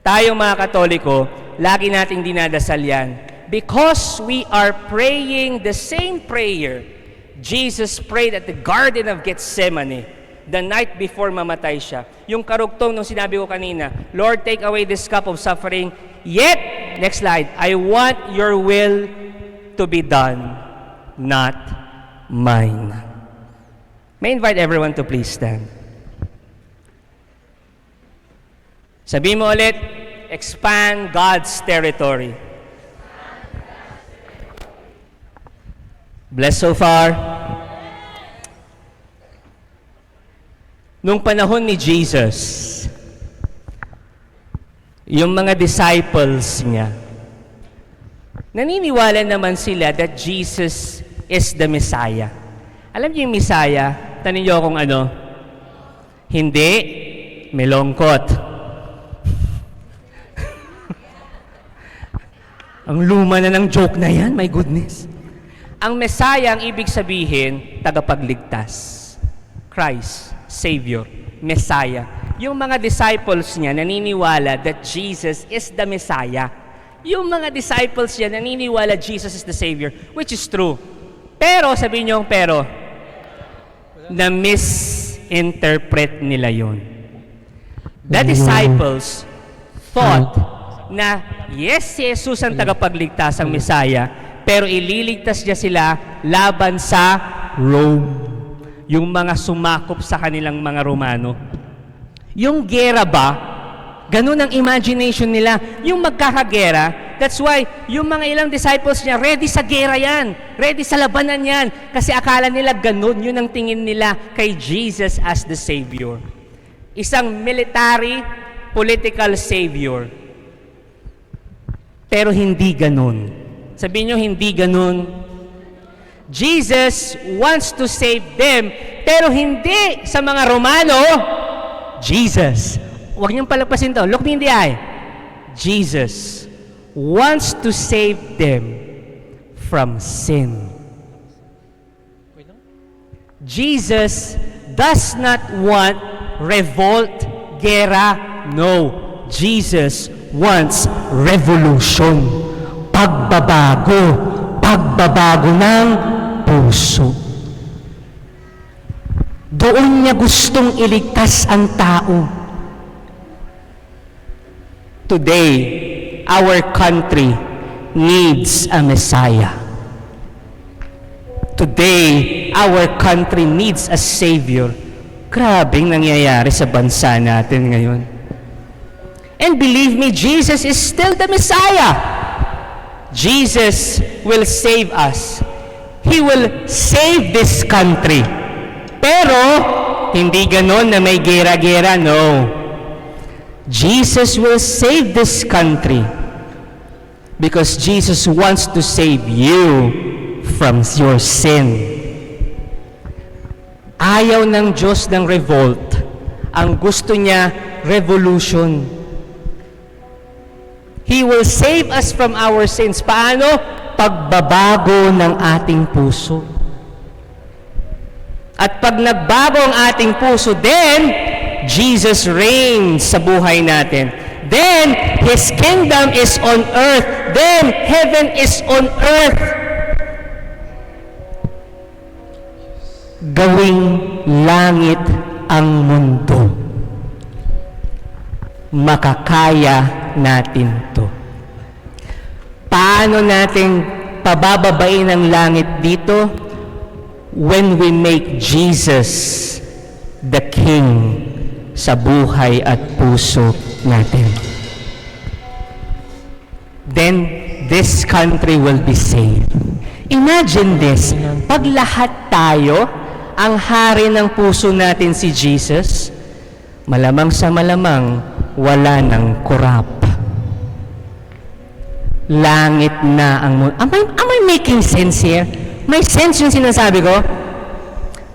Tayong mga Katoliko, lagi nating dinadasal yan. Because we are praying the same prayer Jesus prayed at the Garden of Gethsemane the night before mamatay siya. Yung karugtong nung sinabi ko kanina, Lord, take away this cup of suffering, yet, next slide, I want your will to be done, not mine. May I invite everyone to please stand. Sabihin mo ulit, expand God's territory. Bless so far. Nung panahon ni Jesus, yung mga disciples niya, naniniwala naman sila that Jesus is the Messiah. Alam niyo yung Messiah? Tanong niyo kung ano? Hindi, may longkot. Ang luma na ng joke na yan, my goodness. Ang Messiah, ang ibig sabihin, tagapagligtas. Christ, Savior, Messiah. Yung mga disciples niya naniniwala that Jesus is the Messiah. Yung mga disciples niya naniniwala Jesus is the Savior, which is true. Pero, sabihin niyo pero, na-misinterpret nila yon. The disciples thought na yes, si Jesus ang tagapagligtas, ang Messiah, pero ililigtas niya sila laban sa Rome. yung mga sumakop sa kanilang mga Romano. Yung gera ba, ganun ang imagination nila. Yung magkakagera, that's why yung mga ilang disciples niya, ready sa gera yan, ready sa labanan yan. Kasi akala nila ganun, yun ang tingin nila kay Jesus as the Savior. Isang military, political Savior. Pero hindi ganun. Sabihin nyo, hindi ganun. Jesus wants to save them, pero hindi sa mga Romano. Jesus, huwag niyong palagpasin to. Look me in the eye. Jesus wants to save them from sin. Jesus does not want revolt, gera. No. Jesus wants revolution. Pagbabago ng puso. Doon niya gustong iligtas ang tao. Today, our country needs a Messiah. Today, our country needs a Savior. Grabing nangyayari sa bansa natin ngayon. And believe me, Jesus is still the Messiah. Jesus will save us. He will save this country. Pero, hindi ganon na may gera-gera, no. Jesus will save this country because Jesus wants to save you from your sin. Ayaw ng Diyos ng revolt. Ang gusto niya, revolution. He will save us from our sins. Paano? Pagbabago ng ating puso. At pag nagbago ang ating puso, then, Jesus reigns sa buhay natin. Then, His kingdom is on earth. Then, heaven is on earth. Gawing langit ang mundo. Makakaya natin to. Paano natin pabababain ang langit dito? When we make Jesus the King sa buhay at puso natin. Then, this country will be saved. Imagine this, pag lahat tayo, ang hari ng puso natin si Jesus, malamang sa malamang, wala ng korap. Langit na ang mundo. Am I making sense here? May sense yung sinasabi ko?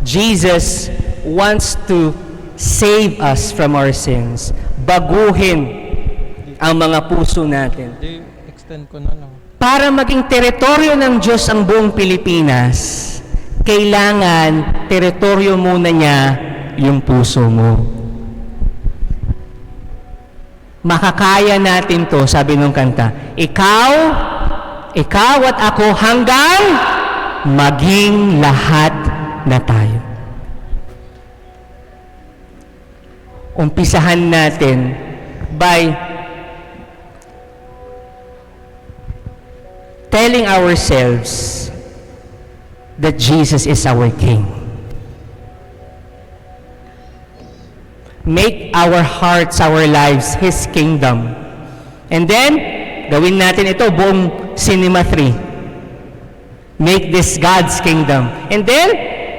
Jesus wants to save us from our sins. Baguhin ang mga puso natin. Extend ko na lang. Para maging teritoryo ng Diyos ang buong Pilipinas, kailangan teritoryo muna niya yung puso mo. Makakaya natin to, sabi nung kanta. Ikaw at ako hanggang maging lahat na tayo. Umpisahan natin by telling ourselves that Jesus is our King. Make our hearts, our lives, His kingdom. And then, gawin natin ito buong Cinema 3. Make this God's kingdom. And then,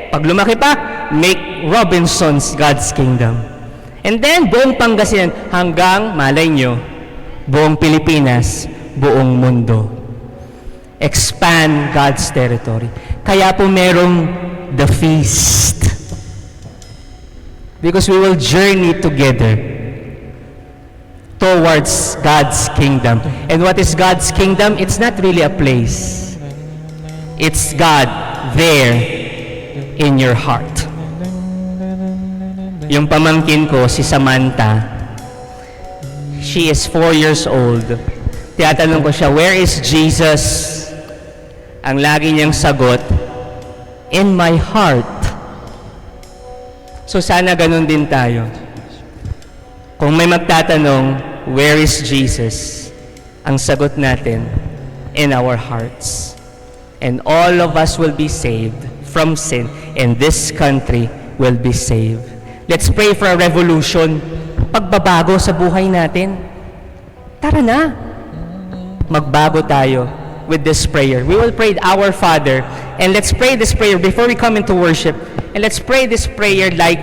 pag lumaki pa, make Robinson's God's kingdom. And then, buong Pangasinan, hanggang, malay nyo, buong Pilipinas, buong mundo. Expand God's territory. Kaya po merong the feast. Because we will journey together towards God's kingdom. And what is God's kingdom? It's not really a place. It's God there in your heart. Yung pamangkin ko, si Samantha, she is 4 years old. Tiyatanong ko siya, where is Jesus? Ang lagi niyang sagot, in my heart. So sana ganun din tayo. Kung may magtatanong, where is Jesus? Ang sagot natin, in our hearts. And all of us will be saved from sin, and this country will be saved. Let's pray for a revolution, pagbabago sa buhay natin. Tara na, magbago tayo with this prayer. We will pray Our Father, and let's pray this prayer before we come into worship. And let's pray this prayer like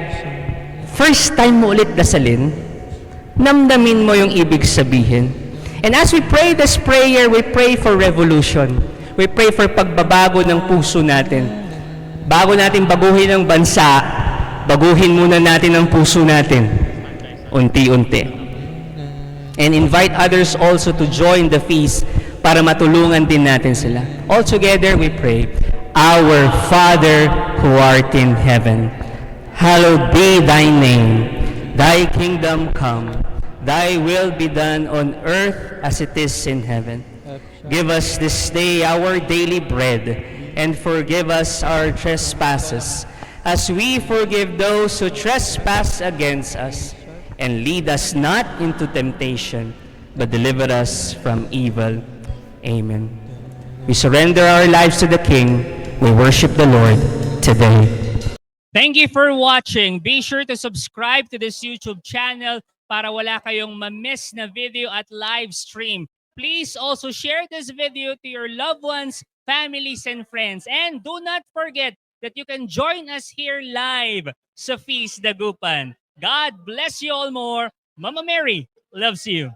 first time mo ulit dasalin, namdamin mo yung ibig sabihin. And as we pray this prayer, we pray for revolution. We pray for pagbabago ng puso natin. Bago natin baguhin ang bansa, baguhin muna natin ang puso natin. Unti-unti. And invite others also to join the feast para matulungan din natin sila. All together we pray, Our Father who art in heaven, hallowed be thy name. Thy kingdom come. Thy will be done on earth as it is in heaven. Give us this day our daily bread, and forgive us our trespasses, as we forgive those who trespass against us. And lead us not into temptation, but deliver us from evil. Amen. We surrender our lives to the King. We worship the Lord today. Thank you for watching. Be sure to subscribe to this YouTube channel para wala kayong ma-miss na video at live stream. Please also share this video to your loved ones, families, and friends. And do not forget that you can join us here live sa Feast Dagupan. God bless you all more. Mama Mary loves you.